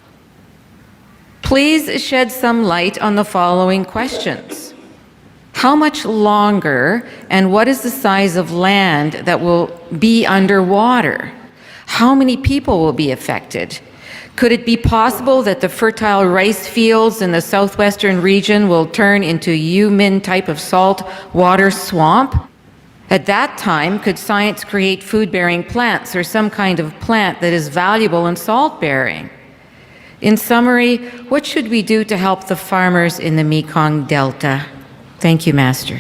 Please shed some light on the following questions. How much longer and what is the size of land that will be underwater? How many people will be affected? Could it be possible that the fertile rice fields in the southwestern region will turn into Yumin type of salt water swamp? At that time, could science create food-bearing plants or some kind of plant that is valuable in salt-bearing? In summary, what should we do to help the farmers in the Mekong Delta? Thank you, Master.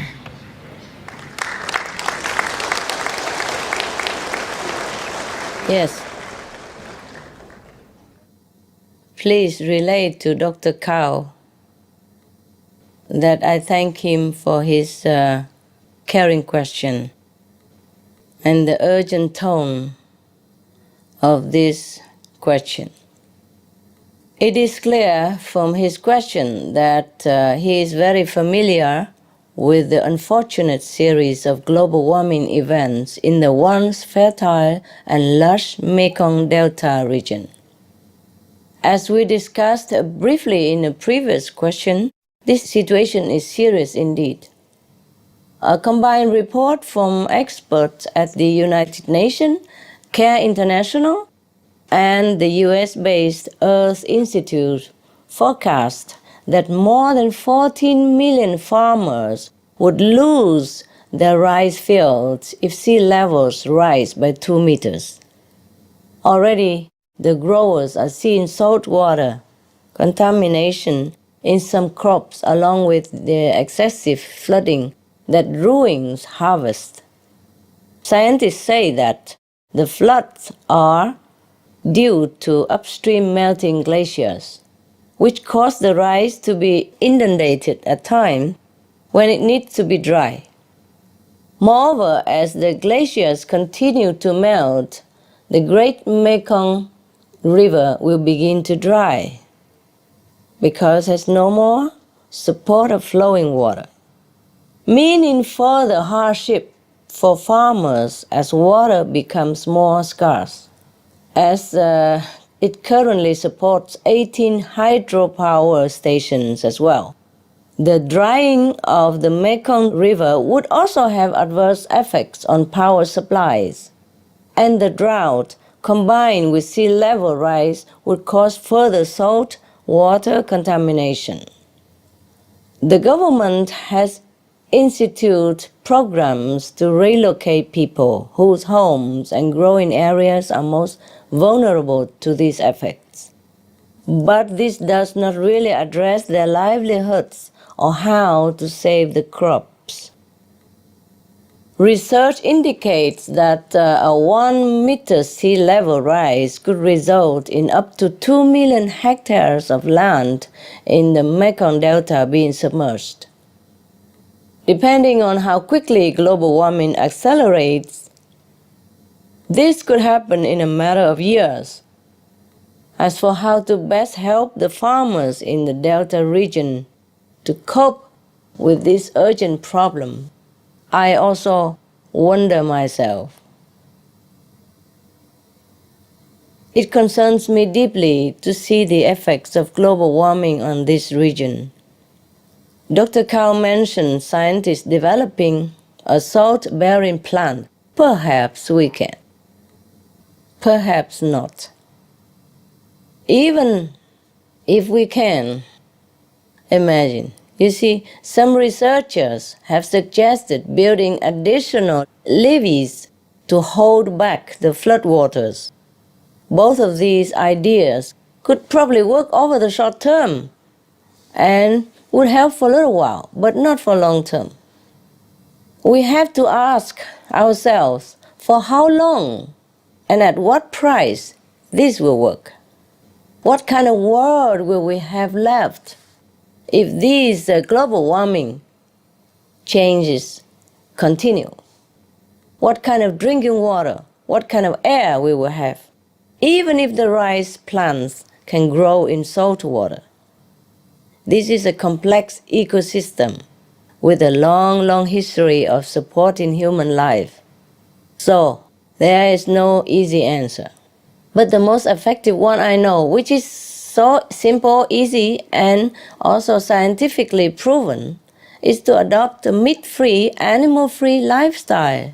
Yes. Please relate to Dr. Kao that I thank him for his caring question and the urgent tone of this question. It is clear from his question that he is very familiar with the unfortunate series of global warming events in the once fertile and lush Mekong Delta region. As we discussed briefly in a previous question, this situation is serious indeed. A combined report from experts at the United Nations, CARE International, and the US-based Earth Institute forecast that more than 14 million farmers would lose their rice fields if sea levels rise by 2 meters. Already, the growers are seeing salt water contamination in some crops along with the excessive flooding that ruins harvest. Scientists say that the floods are due to upstream melting glaciers, which cause the rice to be inundated at times when it needs to be dry. Moreover, as the glaciers continue to melt, the Great Mekong River will begin to dry because it has no more support of flowing water, meaning further hardship for farmers as water becomes more scarce, as it currently supports 18 hydropower stations as well. The drying of the Mekong River would also have adverse effects on power supplies, and the drought combined with sea level rise would cause further salt water contamination. The government has instituted programs to relocate people whose homes and growing areas are most vulnerable to these effects. But this does not really address their livelihoods or how to save the crops. Research indicates that a 1 meter sea level rise could result in up to 2 million hectares of land in the Mekong Delta being submerged. Depending on how quickly global warming accelerates, this could happen in a matter of years. As for how to best help the farmers in the Delta region to cope with this urgent problem, I also wonder myself. It concerns me deeply to see the effects of global warming on this region. Dr. Cao mentioned scientists developing a salt-bearing plant. Perhaps we can. Perhaps not. Even if we can, imagine. You see, some researchers have suggested building additional levees to hold back the floodwaters. Both of these ideas could probably work over the short term and would help for a little while, but not for long term. We have to ask ourselves for how long and at what price this will work. What kind of world will we have left if these global warming changes continue? What kind of drinking water, what kind of air we will have, even if the rice plants can grow in salt water? This is a complex ecosystem with a long, long history of supporting human life. So there is no easy answer. But the most effective one I know, which is so simple, easy, and also scientifically proven, is to adopt a meat-free, animal-free lifestyle.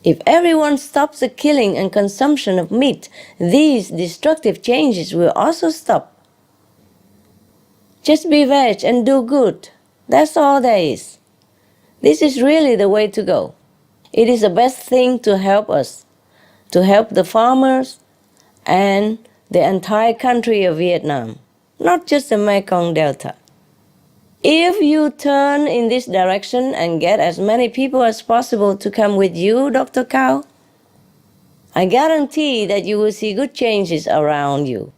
If everyone stops the killing and consumption of meat, these destructive changes will also stop. Just be veg and do good. That's all there is. This is really the way to go. It is the best thing to help us, to help the farmers and the entire country of Vietnam, not just the Mekong Delta. If you turn in this direction and get as many people as possible to come with you, Dr. Cao, I guarantee that you will see good changes around you.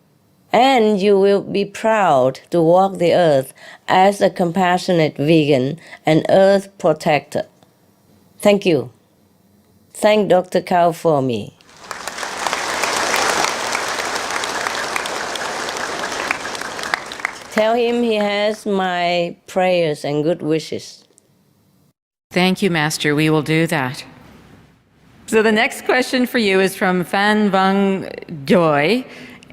And you will be proud to walk the earth as a compassionate vegan and earth protector. Thank you. Thank Dr. Cao for me. Tell him he has my prayers and good wishes. Thank you, Master. We will do that. So the next question for you is from Phan Vang Doi,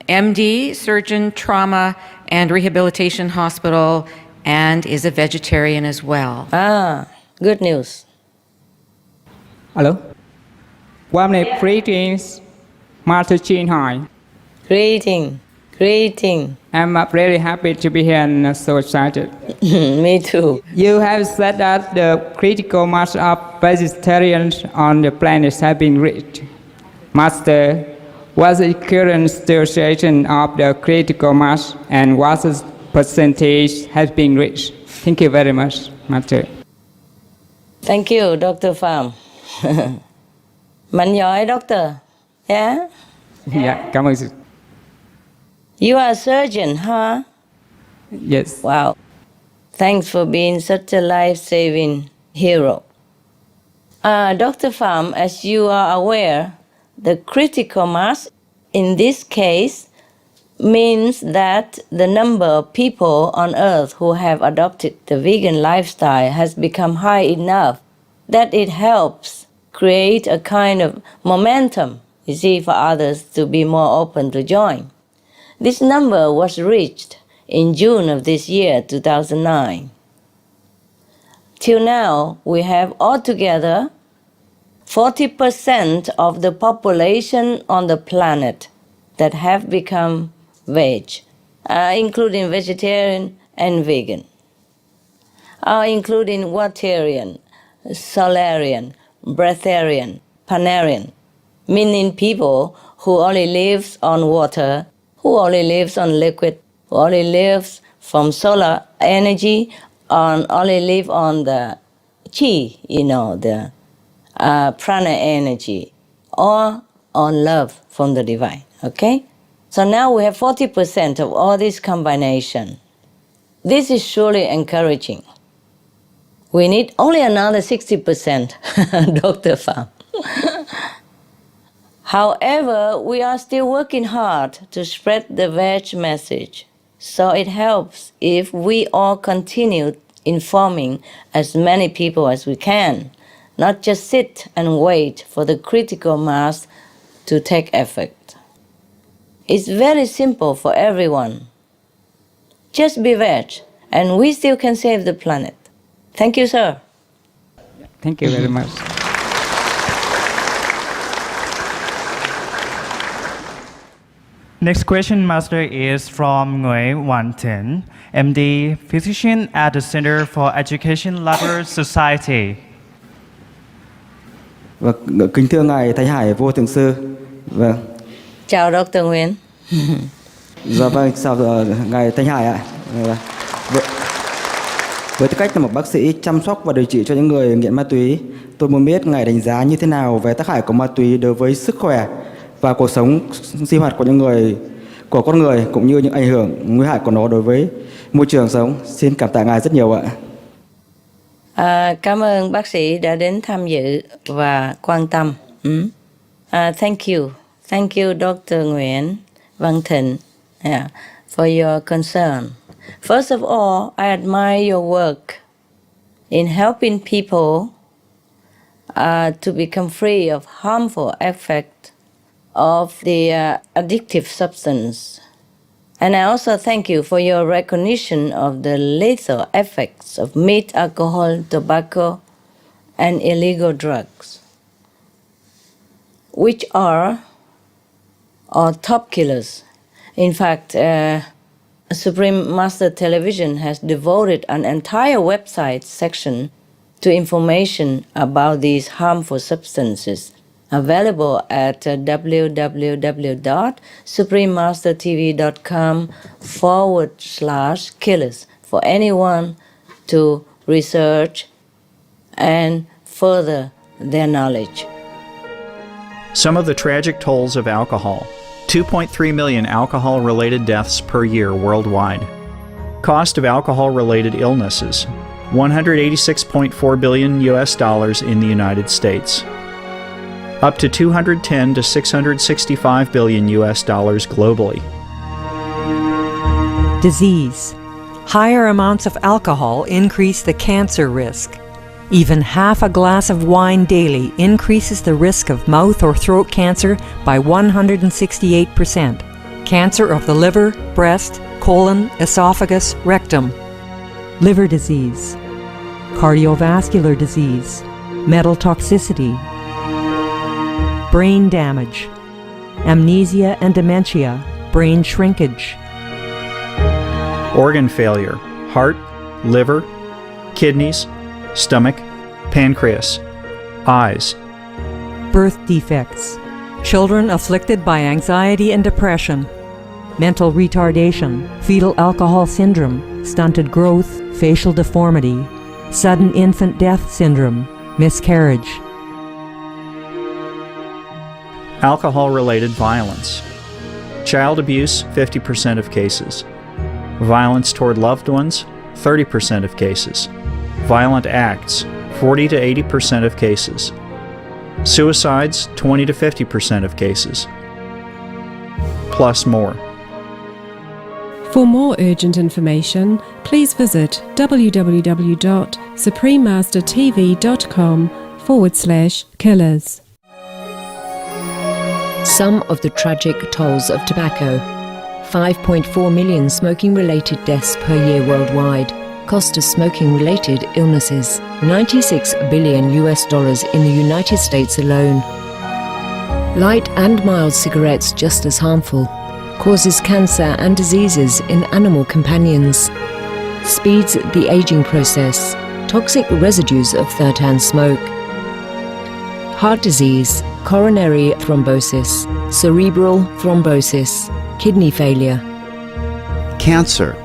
MD, Surgeon, Trauma and Rehabilitation Hospital, and is a vegetarian as well. Ah, good news. Hello. Greetings, Master Chin Hai. Greeting. I'm very happy to be here and so excited. Me too. You have said that the critical mass of vegetarians on the planet has been reached. Master, what's the current situation of the critical mass and what percentage has been reached? Thank you very much, Master. Thank you, Dr. Pham. Mạnh giỏi, Doctor. Yeah? Yeah, cảm ơn. You are a surgeon, huh? Yes. Wow. Thanks for being such a life-saving hero. Dr. Pham, as you are aware, the critical mass in this case means that the number of people on Earth who have adopted the vegan lifestyle has become high enough that it helps create a kind of momentum, you see, for others to be more open to join. This number was reached in June of this year, 2009. Till now, we have altogether 40% of the population on the planet that have become veg, including vegetarian and vegan, including waterian, solarian, breatharian, panarian, meaning people who only lives on water, who only lives on liquid, who only lives from solar energy, only live on the chi, the prana energy, or on love from the divine, okay? So now we have 40% of all this combination. This is surely encouraging. We need only another 60%, Dr. Pham. However, we are still working hard to spread the veg message. So it helps if we all continue informing as many people as we can, not just sit and wait for the critical mass to take effect. It's very simple for everyone. Just be veg, and we still can save the planet. Thank you, sir. Thank you very much. Next question, Master, is from Nguyen MD, physician at the Center for Education Lovers Society. Kính thưa Ngài Thánh Hải Vô Thượng Sư. Chào Dr. Nguyen. Dạ vâng, chào Ngài Thánh Hải ạ. Với tư cách là một bác sĩ chăm sóc và điều trị cho những người nghiện ma túy, tôi muốn biết Ngài đánh giá như thế nào về tác hại của ma túy đối với sức khỏe và cuộc sống sinh hoạt của con người cũng như những ảnh hưởng nguy hại của nó đối với môi trường sống. Xin cảm tạ Ngài rất nhiều ạ. Cảm ơn bác sĩ đã đến tham dự và quan tâm. Thank you. Thank you, Dr. Nguyen Văn Thịnh, for your concern. First of all, I admire your work in helping people to become free of harmful effects of the addictive substance. And I also thank you for your recognition of the lethal effects of meat, alcohol, tobacco, and illegal drugs, which are top killers. In fact, Supreme Master Television has devoted an entire website section to information about these harmful substances, available at www.suprememastertv.com/killers for anyone to research and further their knowledge. Some of the tragic tolls of alcohol. 2.3 million alcohol-related deaths per year worldwide. Cost of alcohol-related illnesses, $186.4 billion in the United States. Up to $210 to $665 billion globally. Disease. Higher amounts of alcohol increase the cancer risk. Even half a glass of wine daily increases the risk of mouth or throat cancer by 168%. Cancer of the liver, breast, colon, esophagus, rectum. Liver disease. Cardiovascular disease. Metal toxicity. Brain damage. Amnesia and dementia. Brain shrinkage. Organ failure, heart, liver, kidneys, stomach, pancreas, eyes. Birth defects. Children afflicted by anxiety and depression. Mental retardation, fetal alcohol syndrome, stunted growth, facial deformity, sudden infant death syndrome, miscarriage. Alcohol-related violence. Child abuse, 50% of cases. Violence toward loved ones, 30% of cases. Violent acts, 40 to 80% of cases. Suicides, 20 to 50% of cases. Plus more. For more urgent information, please visit www.gihuwigiga.org. suprememastertv.com/killers. Some of the tragic tolls of tobacco. 5.4 million smoking-related deaths per year worldwide. Cost of smoking-related illnesses. $96 billion in the United States alone. Light and mild cigarettes just as harmful. Causes cancer and diseases in animal companions. Speeds the aging process. Toxic residues of third-hand smoke. Heart disease, coronary thrombosis, cerebral thrombosis, kidney failure. Cancer,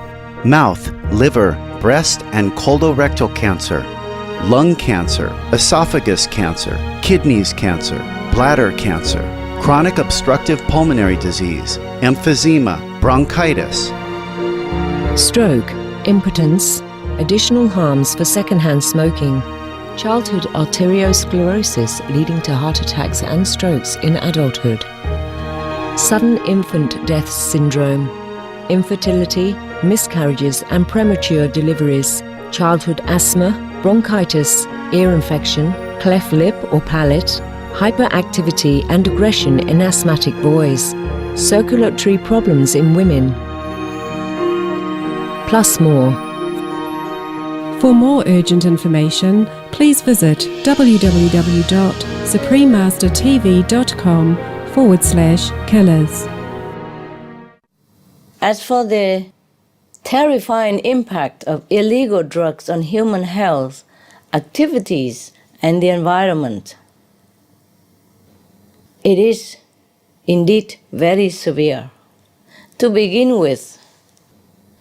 mouth, liver, breast and colorectal cancer, lung cancer, esophagus cancer, kidneys cancer, bladder cancer, chronic obstructive pulmonary disease, emphysema, bronchitis. Stroke, impotence, additional harms for secondhand smoking, childhood arteriosclerosis leading to heart attacks and strokes in adulthood, sudden infant death syndrome, infertility, miscarriages and premature deliveries, childhood asthma, bronchitis, ear infection, cleft lip or palate, hyperactivity and aggression in asthmatic boys, circulatory problems in women, plus more. For more urgent information, please visit www.suprememastertv.com/killers. As for the terrifying impact of illegal drugs on human health, activities, and the environment, it is indeed very severe. To begin with,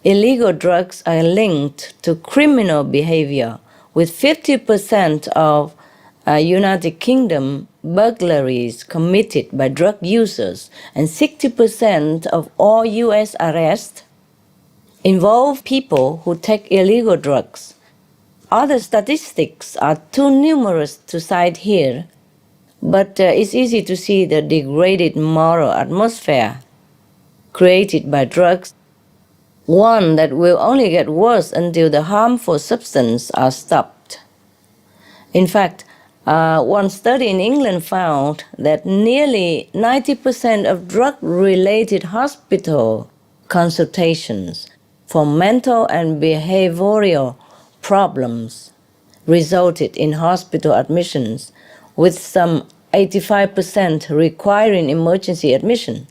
illegal drugs are linked to criminal behavior, with 50% of United Kingdom burglaries committed by drug users and 60% of all US arrests involve people who take illegal drugs. Other statistics are too numerous to cite here, but it's easy to see the degraded moral atmosphere created by drugs, one that will only get worse until the harmful substances are stopped. In fact, one study in England found that nearly 90% of drug-related hospital consultations for mental and behavioral problems resulted in hospital admissions, with some 85% requiring emergency admission.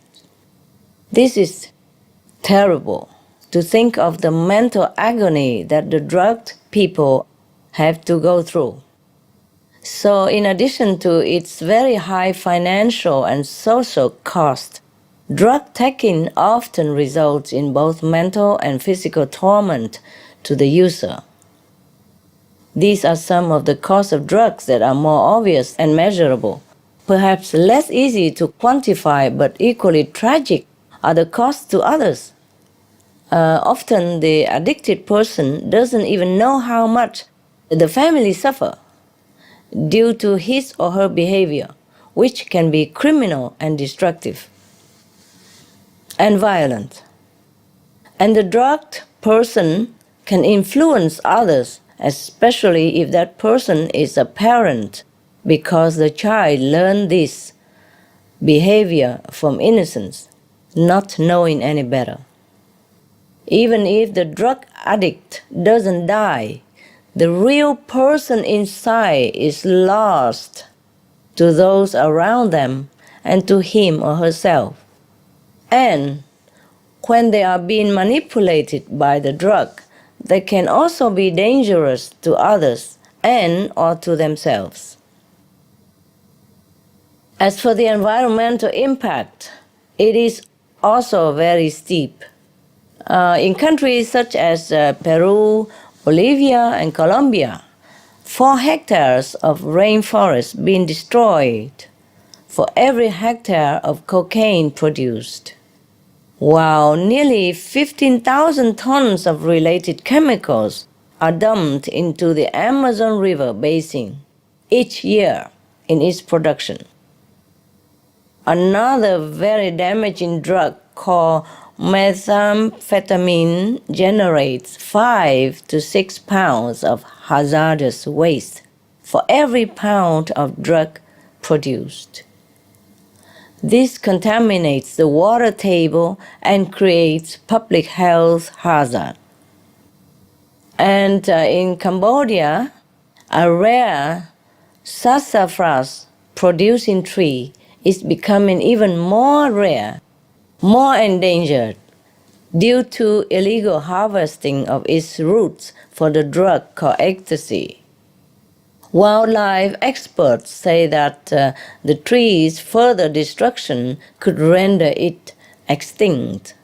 This is terrible, to think of the mental agony that the drugged people have to go through. So in addition to its very high financial and social cost, drug taking often results in both mental and physical torment to the user. These are some of the costs of drugs that are more obvious and measurable. Perhaps less easy to quantify but equally tragic are the costs to others. Often the addicted person doesn't even know how much the family suffer due to his or her behavior, which can be criminal and destructive and violent. And the drugged person can influence others, especially if that person is a parent, because the child learned this behavior from innocence, not knowing any better. Even if the drug addict doesn't die, the real person inside is lost to those around them and to him or herself. And when they are being manipulated by the drug, they can also be dangerous to others and or to themselves. As for the environmental impact, it is also very steep. In countries such as Peru, Bolivia, and Colombia, 4 hectares of rainforest being destroyed for every hectare of cocaine produced, while nearly 15,000 tons of related chemicals are dumped into the Amazon River basin each year in its production. Another very damaging drug called methamphetamine generates 5 to 6 pounds of hazardous waste for every pound of drug produced. This contaminates the water table and creates public health hazard. And in Cambodia, a rare sassafras producing tree is becoming even more rare, more endangered, due to illegal harvesting of its roots for the drug called ecstasy. Wildlife experts say that the tree's further destruction could render it extinct.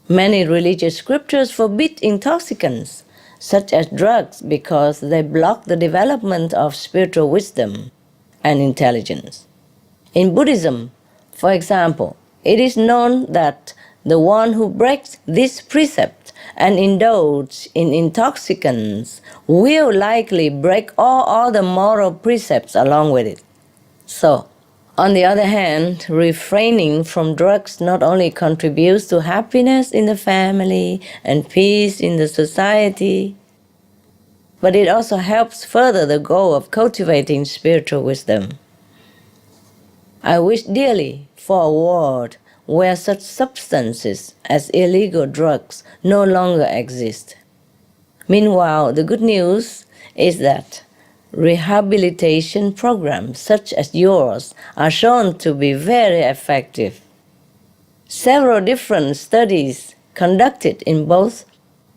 Many religious scriptures forbid intoxicants, such as drugs, because they block the development of spiritual wisdom and intelligence. In Buddhism, for example, it is known that the one who breaks this precept and indulges in intoxicants will likely break all other moral precepts along with it. So, on the other hand, refraining from drugs not only contributes to happiness in the family and peace in the society, but it also helps further the goal of cultivating spiritual wisdom. I wish dearly for a world where such substances as illegal drugs no longer exist. Meanwhile, the good news is that rehabilitation programs such as yours are shown to be very effective. Several different studies conducted in both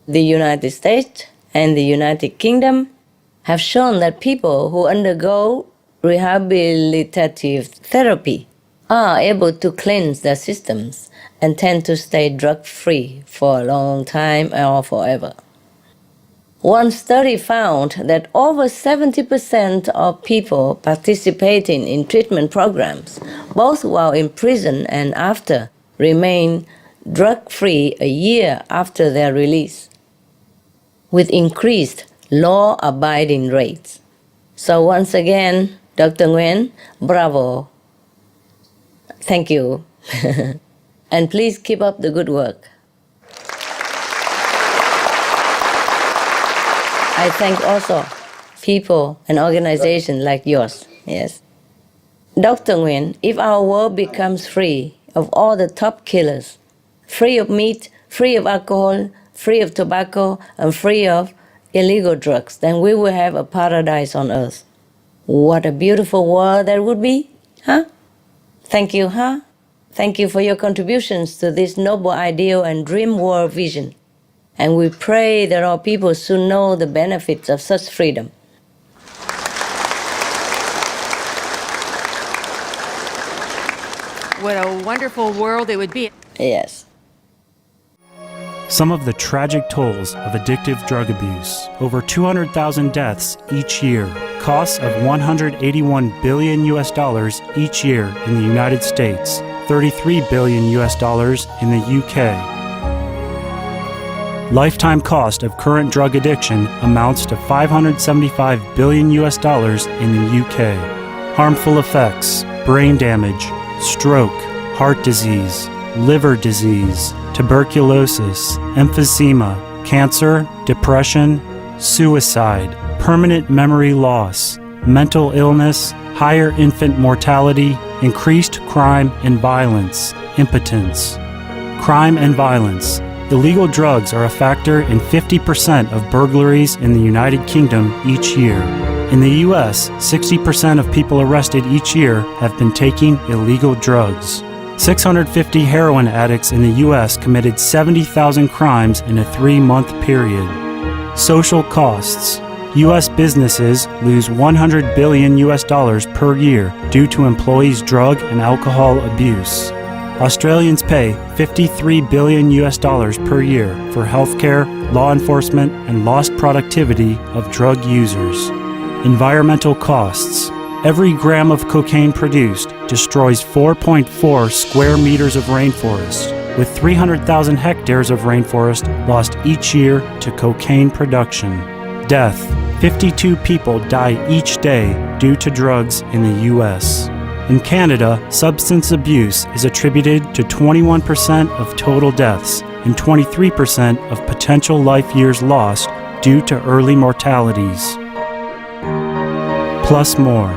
the United States and the United Kingdom have shown that people who undergo rehabilitative therapy are able to cleanse their systems and tend to stay drug-free for a long time or forever. One study found that over 70% of people participating in treatment programs, both while in prison and after, remain drug-free a year after their release, with increased law-abiding rates. So once again, Dr. Nguyen, bravo. Thank you. And please keep up the good work. I thank also people and organizations like yours. Yes. Dr. Nguyen, if our world becomes free of all the top killers, free of meat, free of alcohol, free of tobacco, and free of illegal drugs, then we will have a paradise on earth. What a beautiful world that would be, huh? Thank you, huh? Thank you for your contributions to this noble ideal and dream world vision. And we pray that our people soon know the benefits of such freedom. What a wonderful world it would be. Yes. Some of the tragic tolls of addictive drug abuse. Over 200,000 deaths each year. Costs of $181 billion each year in the United States. $33 billion in the UK. Lifetime cost of current drug addiction amounts to $575 billion in the UK. Harmful effects: brain damage, stroke, heart disease, liver disease, tuberculosis, emphysema, cancer, depression, suicide, permanent memory loss, mental illness, higher infant mortality, increased crime and violence, impotence. Crime and violence. Illegal drugs are a factor in 50% of burglaries in the United Kingdom each year. In the US, 60% of people arrested each year have been taking illegal drugs. 650 heroin addicts in the US committed 70,000 crimes in a 3-month period. Social costs. US businesses lose $100 billion per year due to employees' drug and alcohol abuse. Australians pay $53 billion per year for healthcare, law enforcement, and lost productivity of drug users. Environmental costs. Every gram of cocaine produced destroys 4.4 square meters of rainforest, with 300,000 hectares of rainforest lost each year to cocaine production. Death. 52 people die each day due to drugs in the U.S. In Canada, substance abuse is attributed to 21% of total deaths and 23% of potential life years lost due to early mortalities. Plus more.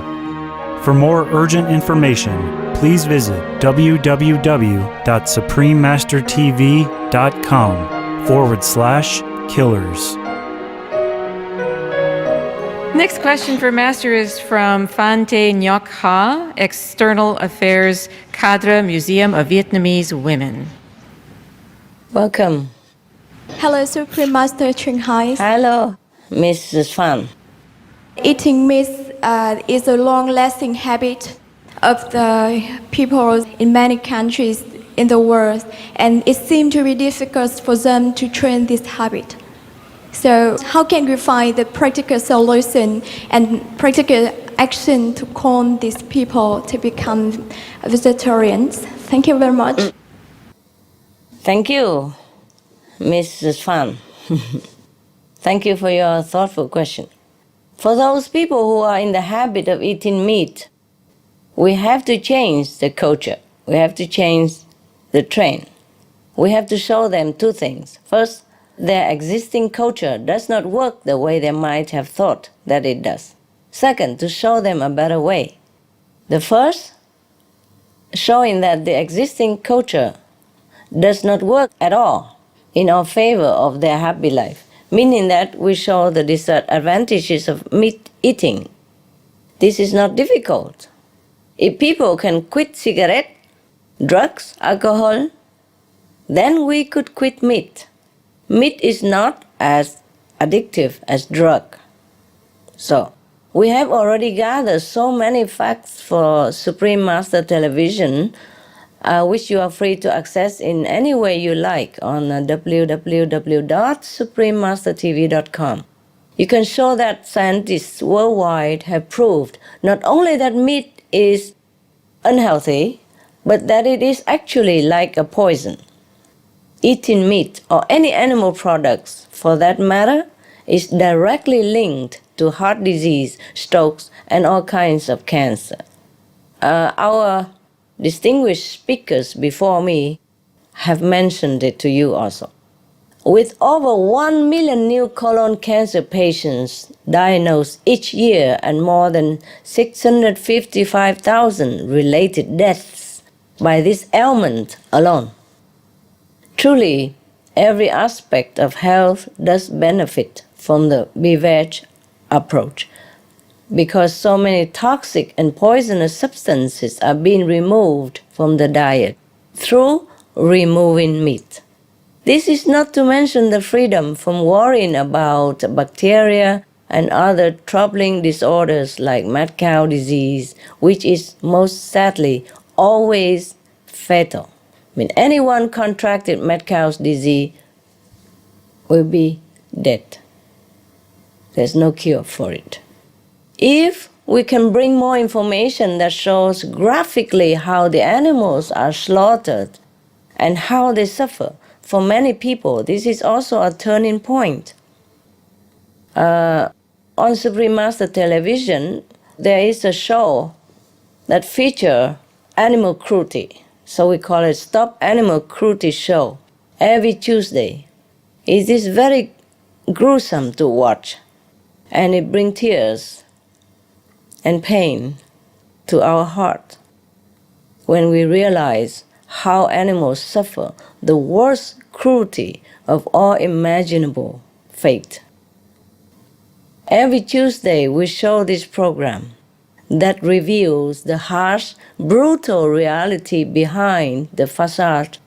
For more urgent information, please visit www.suprememastertv.com/killers. Next question for Master is from Phan Te Ngoc Ha, External Affairs Cadre, Museum of Vietnamese Women. Welcome. Hello, Supreme Master Ching Hai. Hello, Mrs. Phan. Eating meat is a long-lasting habit of the people in many countries in the world, and it seems to be difficult for them to train this habit. So how can we find the practical solution and practical action to calm these people to become vegetarians? Thank you very much. Thank you, Mrs. Phan. Thank you for your thoughtful question. For those people who are in the habit of eating meat, we have to change the culture. We have to change the trend. We have to show them two things. First, their existing culture does not work the way they might have thought that it does. Second, to show them a better way. The first, showing that the existing culture does not work at all in our favor of their happy life, meaning that we show the disadvantages of meat eating. This is not difficult. If people can quit cigarette, drugs, alcohol, then we could quit meat. Meat is not as addictive as drug. So, we have already gathered so many facts for Supreme Master Television, which you are free to access in any way you like on www.suprememastertv.com. You can show that scientists worldwide have proved not only that meat is unhealthy, but that it is actually like a poison. Eating meat or any animal products, for that matter, is directly linked to heart disease, strokes, and all kinds of cancer. Our distinguished speakers before me have mentioned it to you also. With over 1 million new colon cancer patients diagnosed each year and more than 655,000 related deaths by this ailment alone, truly, every aspect of health does benefit from the Be-Veg approach, because so many toxic and poisonous substances are being removed from the diet through removing meat. This is not to mention the freedom from worrying about bacteria and other troubling disorders like mad cow disease, which is most sadly always fatal. I mean, anyone contracted mad cow's disease will be dead. There's no cure for it. If we can bring more information that shows graphically how the animals are slaughtered and how they suffer, for many people, this is also a turning point. On Supreme Master Television, there is a show that features animal cruelty. So we call it Stop Animal Cruelty Show every Tuesday. It is very gruesome to watch, and it brings tears and pain to our heart when we realize how animals suffer the worst cruelty of all imaginable fate. Every Tuesday we show this program that reveals the harsh, brutal reality behind the facade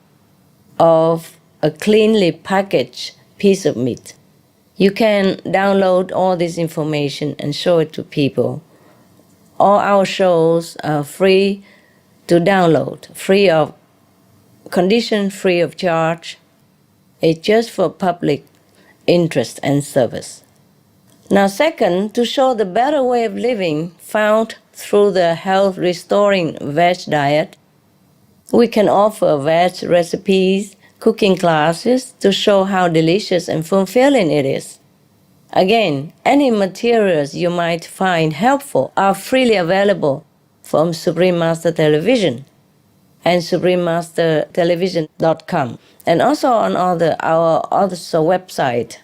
of a cleanly packaged piece of meat. You can download all this information and show it to people. All our shows are free to download, free of condition, free of charge. It's just for public interest and service. Now, second, to show the better way of living found through the health-restoring veg diet, we can offer veg recipes, cooking classes to show how delicious and fulfilling it is. Again, any materials you might find helpful are freely available for from Supreme Master Television and suprememastertelevision.com, and also on our other website.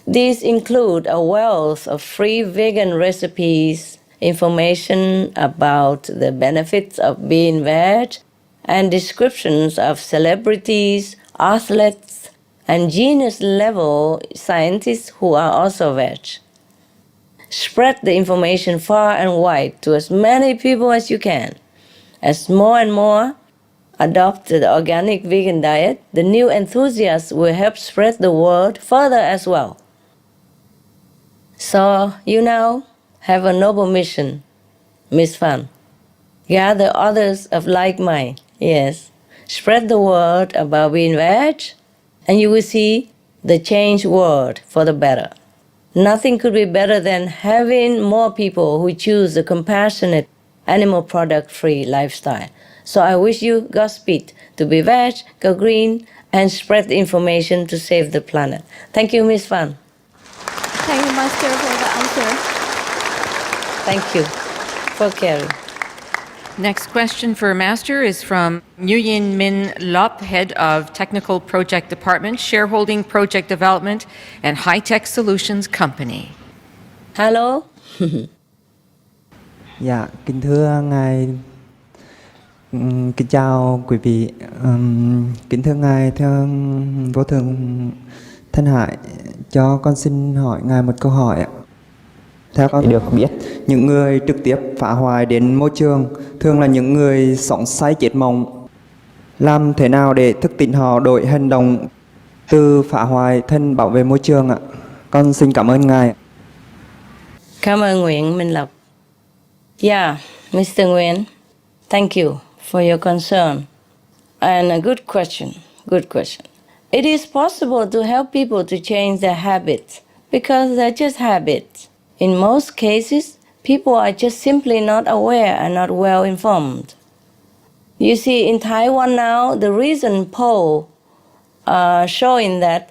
These include a wealth of free vegan recipes, information about the benefits of being veg, and descriptions of celebrities, athletes, and genius-level scientists who are also veg. Spread the information far and wide to as many people as you can. As more and more adopt the organic vegan diet, the new enthusiasts will help spread the word further as well. So you now have a noble mission, Miss Fan. Gather others of like mind, yes. Spread the word about being veg, and you will see the changed world for the better. Nothing could be better than having more people who choose a compassionate, animal product-free lifestyle. So I wish you Godspeed to be veg, go green, and spread the information to save the planet. Thank you, Miss Fan. Thank you, Master, for the answer. Thank you for caring. Next question for Master is from Nguyen Min Lop, Head of Technical Project Department, Shareholding Project Development, and High Tech Solutions Company. Hello. Dạ, kính thưa Ngài, kính chào quý vị. Kính thưa Ngài, thưa Vô Thượng Thân Hải, cho con xin hỏi Ngài một câu hỏi ạ. Theo con được biết, những người trực tiếp phá hoại đến môi trường thường là những người sống say chết mộng. Làm thế nào để thức tỉnh họ đổi hành động từ phá hoại thành bảo vệ môi trường ạ? Con xin cảm ơn Ngài. Cảm ơn Nguyễn Minh Lộc. Yeah, Mr. Nguyen, thank you for your concern. And a good question, good question. It is possible to help people to change their habits because they're just habits. In most cases, people are just simply not aware and not well informed. You see, in Taiwan now, the recent poll showing that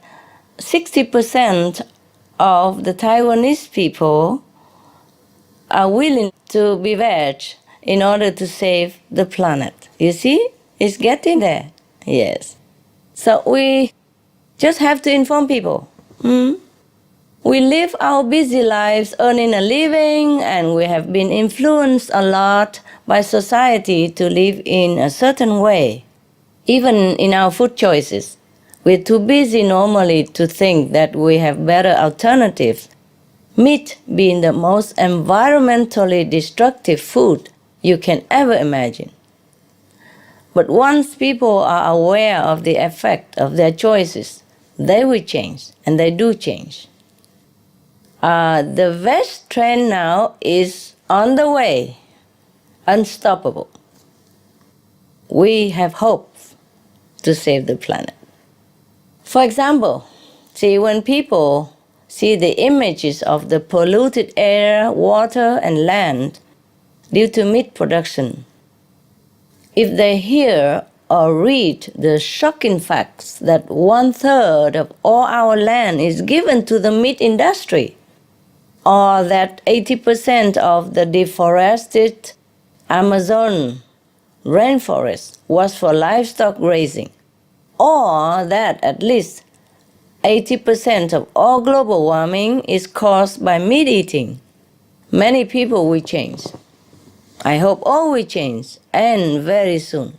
60% of the Taiwanese people are willing to be veg in order to save the planet. You see, it's getting there. Yes. So we just have to inform people. We live our busy lives earning a living, and we have been influenced a lot by society to live in a certain way. Even in our food choices, we're too busy normally to think that we have better alternatives. Meat being the most environmentally destructive food you can ever imagine. But once people are aware of the effect of their choices, they will change, and they do change. The veg trend now is on the way, unstoppable. We have hope to save the planet. For example, see, when people see the images of the polluted air, water, and land due to meat production, if they hear or read the shocking facts that 1/3 of all our land is given to the meat industry, or that 80% of the deforested Amazon rainforest was for livestock grazing, or that at least 80% of all global warming is caused by meat eating, many people will change. I hope all will change, and very soon.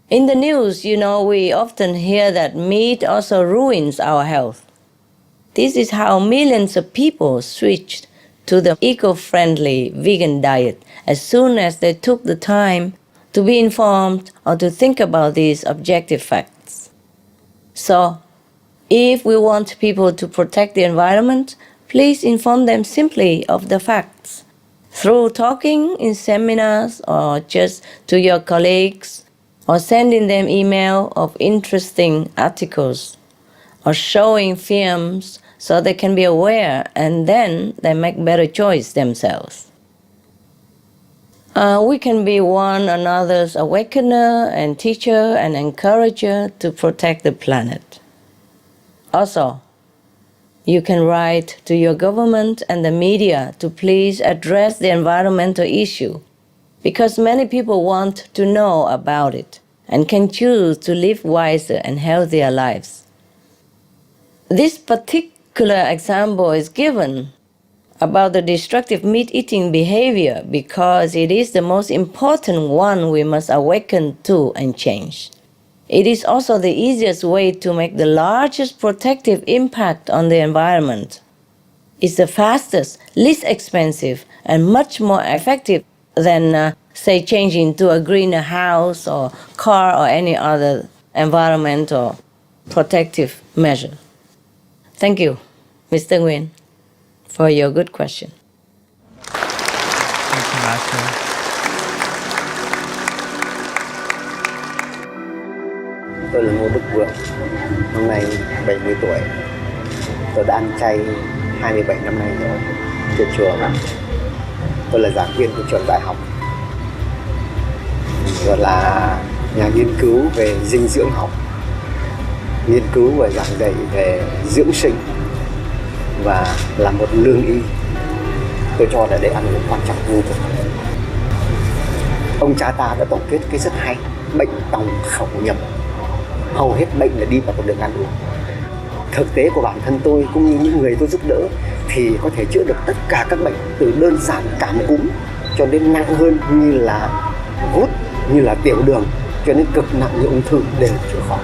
In the news, we often hear that meat also ruins our health. This is how millions of people switched to the eco-friendly vegan diet as soon as they took the time to be informed or to think about these objective facts. So, if we want people to protect the environment, please inform them simply of the facts. Through talking in seminars or just to your colleagues, or sending them email of interesting articles, or showing films so they can be aware, and then they make better choice themselves. We can be one another's awakener and teacher and encourager to protect the planet. Also, you can write to your government and the media to please address the environmental issue because many people want to know about it and can choose to live wiser and healthier lives. This particular example is given about the destructive meat-eating behavior because it is the most important one we must awaken to and change. It is also the easiest way to make the largest protective impact on the environment. It's the fastest, least expensive, and much more effective than, say, changing to a greener house or car or any other environmental protective measure. Thank you, Mr. Nguyen, for your good question. Thank you, Master. Tôi là Ngô Đức Vượng, năm nay 70 tuổi. Tôi đã ăn chay 27 năm nay rồi trên trường. Tôi là giảng viên của trường đại học, rồi là nhà nghiên cứu về dinh dưỡng học, nghiên cứu và giảng dạy về dưỡng sinh và là một lương y. Tôi cho là để ăn uống quan trọng vô cùng. Ông cha ta đã tổng kết cái rất hay: bệnh tòng khẩu nhầm. Hầu hết bệnh là đi vào con đường ăn uống. Thực tế của bản thân tôi cũng như những người tôi giúp đỡ thì có thể chữa được tất cả các bệnh, từ đơn giản cảm cúm cho đến nặng hơn như là gút, như là tiểu đường, cho đến cực nặng như ung thư đều chữa khỏi.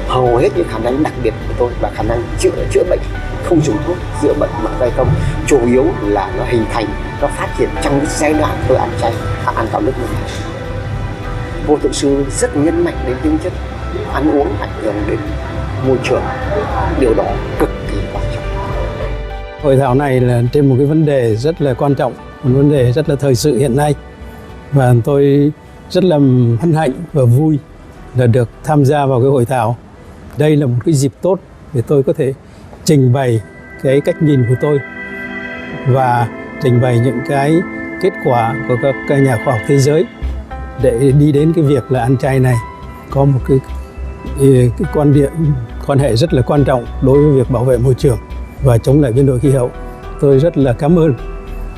Hầu hết những khả năng đặc biệt của tôi và khả năng chữa bệnh không dùng thuốc, chữa bệnh bằng tay không, chủ yếu là nó hình thành, nó phát triển trong cái giai đoạn tôi ăn chay, ăn cao nước như này. Vô thượng sư rất nhấn mạnh đến tính chất ăn uống ảnh hưởng đến môi trường, điều đó cực kỳ quan trọng. Hội thảo này là trên một cái vấn đề rất là quan trọng, một vấn đề rất là thời sự hiện nay, và tôi rất là hân hạnh và vui là được tham gia vào cái hội thảo. Đây là một cái dịp tốt để tôi có thể trình bày cái cách nhìn của tôi và trình bày những cái kết quả của các nhà khoa học thế giới để đi đến cái việc là ăn chay này có một cái quan hệ rất là quan trọng đối với việc bảo vệ môi trường và chống lại biến đổi khí hậu. Tôi rất là cảm ơn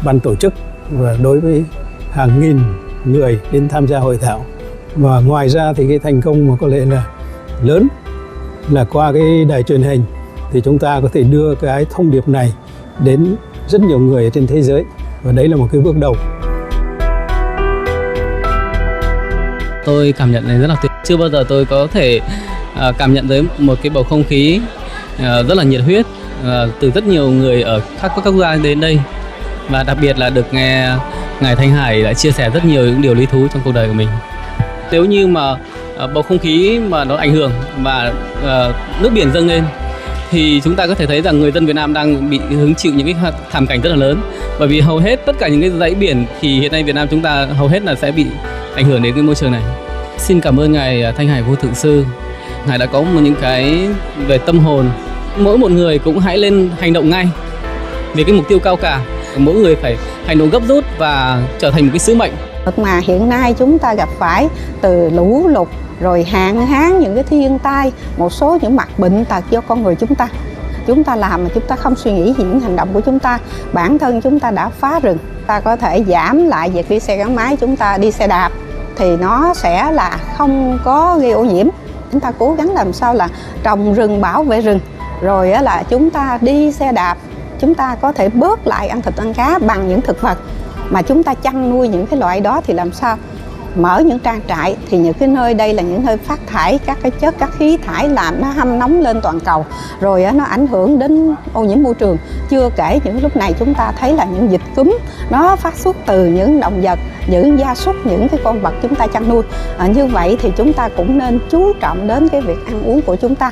ban tổ chức và đối với hàng nghìn người đến tham gia hội thảo. Và ngoài ra thì cái thành công mà có lẽ là lớn là qua cái đài truyền hình thì chúng ta có thể đưa cái thông điệp này đến rất nhiều người trên thế giới, và đấy là một cái bước đầu. Tôi cảm nhận này rất là tuyệt. Chưa bao giờ tôi có thể cảm nhận tới một cái bầu không khí rất là nhiệt huyết từ rất nhiều người ở các quốc gia đến đây, và đặc biệt là được nghe Ngài Thanh Hải đã chia sẻ rất nhiều những điều lý thú trong cuộc đời của mình. Nếu như mà bầu không khí mà nó ảnh hưởng và nước biển dâng lên thì chúng ta có thể thấy rằng người dân Việt Nam đang bị hứng chịu những cái thảm cảnh rất là lớn, bởi vì hầu hết tất cả những cái dãy biển thì hiện nay Việt Nam chúng ta hầu hết là sẽ bị ảnh hưởng đến cái môi trường này. Xin cảm ơn Ngài Thanh Hải Vô Thượng Sư. Ngài đã có những cái về tâm hồn. Mỗi một người cũng hãy lên hành động ngay vì cái mục tiêu cao cả. Mỗi người phải hành động gấp rút và trở thành một cái sứ mệnh. Mà hiện nay chúng ta gặp phải từ lũ lụt, rồi hạn hán, những cái thiên tai, một số những mặt bệnh tật do con người chúng ta. Chúng ta làm mà chúng ta không suy nghĩ về những hành động của chúng ta. Bản thân chúng ta đã phá rừng. Ta có thể giảm lại việc đi xe gắn máy, chúng ta đi xe đạp thì nó sẽ là không có gây ô nhiễm. Chúng ta cố gắng làm sao là trồng rừng, bảo vệ rừng. Rồi là chúng ta đi xe đạp, chúng ta có thể bớt lại ăn thịt ăn cá bằng những thực vật mà chúng ta chăn nuôi những cái loại đó, thì làm sao mở những trang trại thì những cái nơi đây là những nơi phát thải các cái chất, các khí thải làm nó hâm nóng lên toàn cầu, rồi nó ảnh hưởng đến ô nhiễm môi trường. Chưa kể những lúc này chúng ta thấy là những dịch cúm nó phát xuất từ những động vật, những gia súc, những cái con vật chúng ta chăn nuôi. Như vậy thì chúng ta cũng nên chú trọng đến cái việc ăn uống của chúng ta.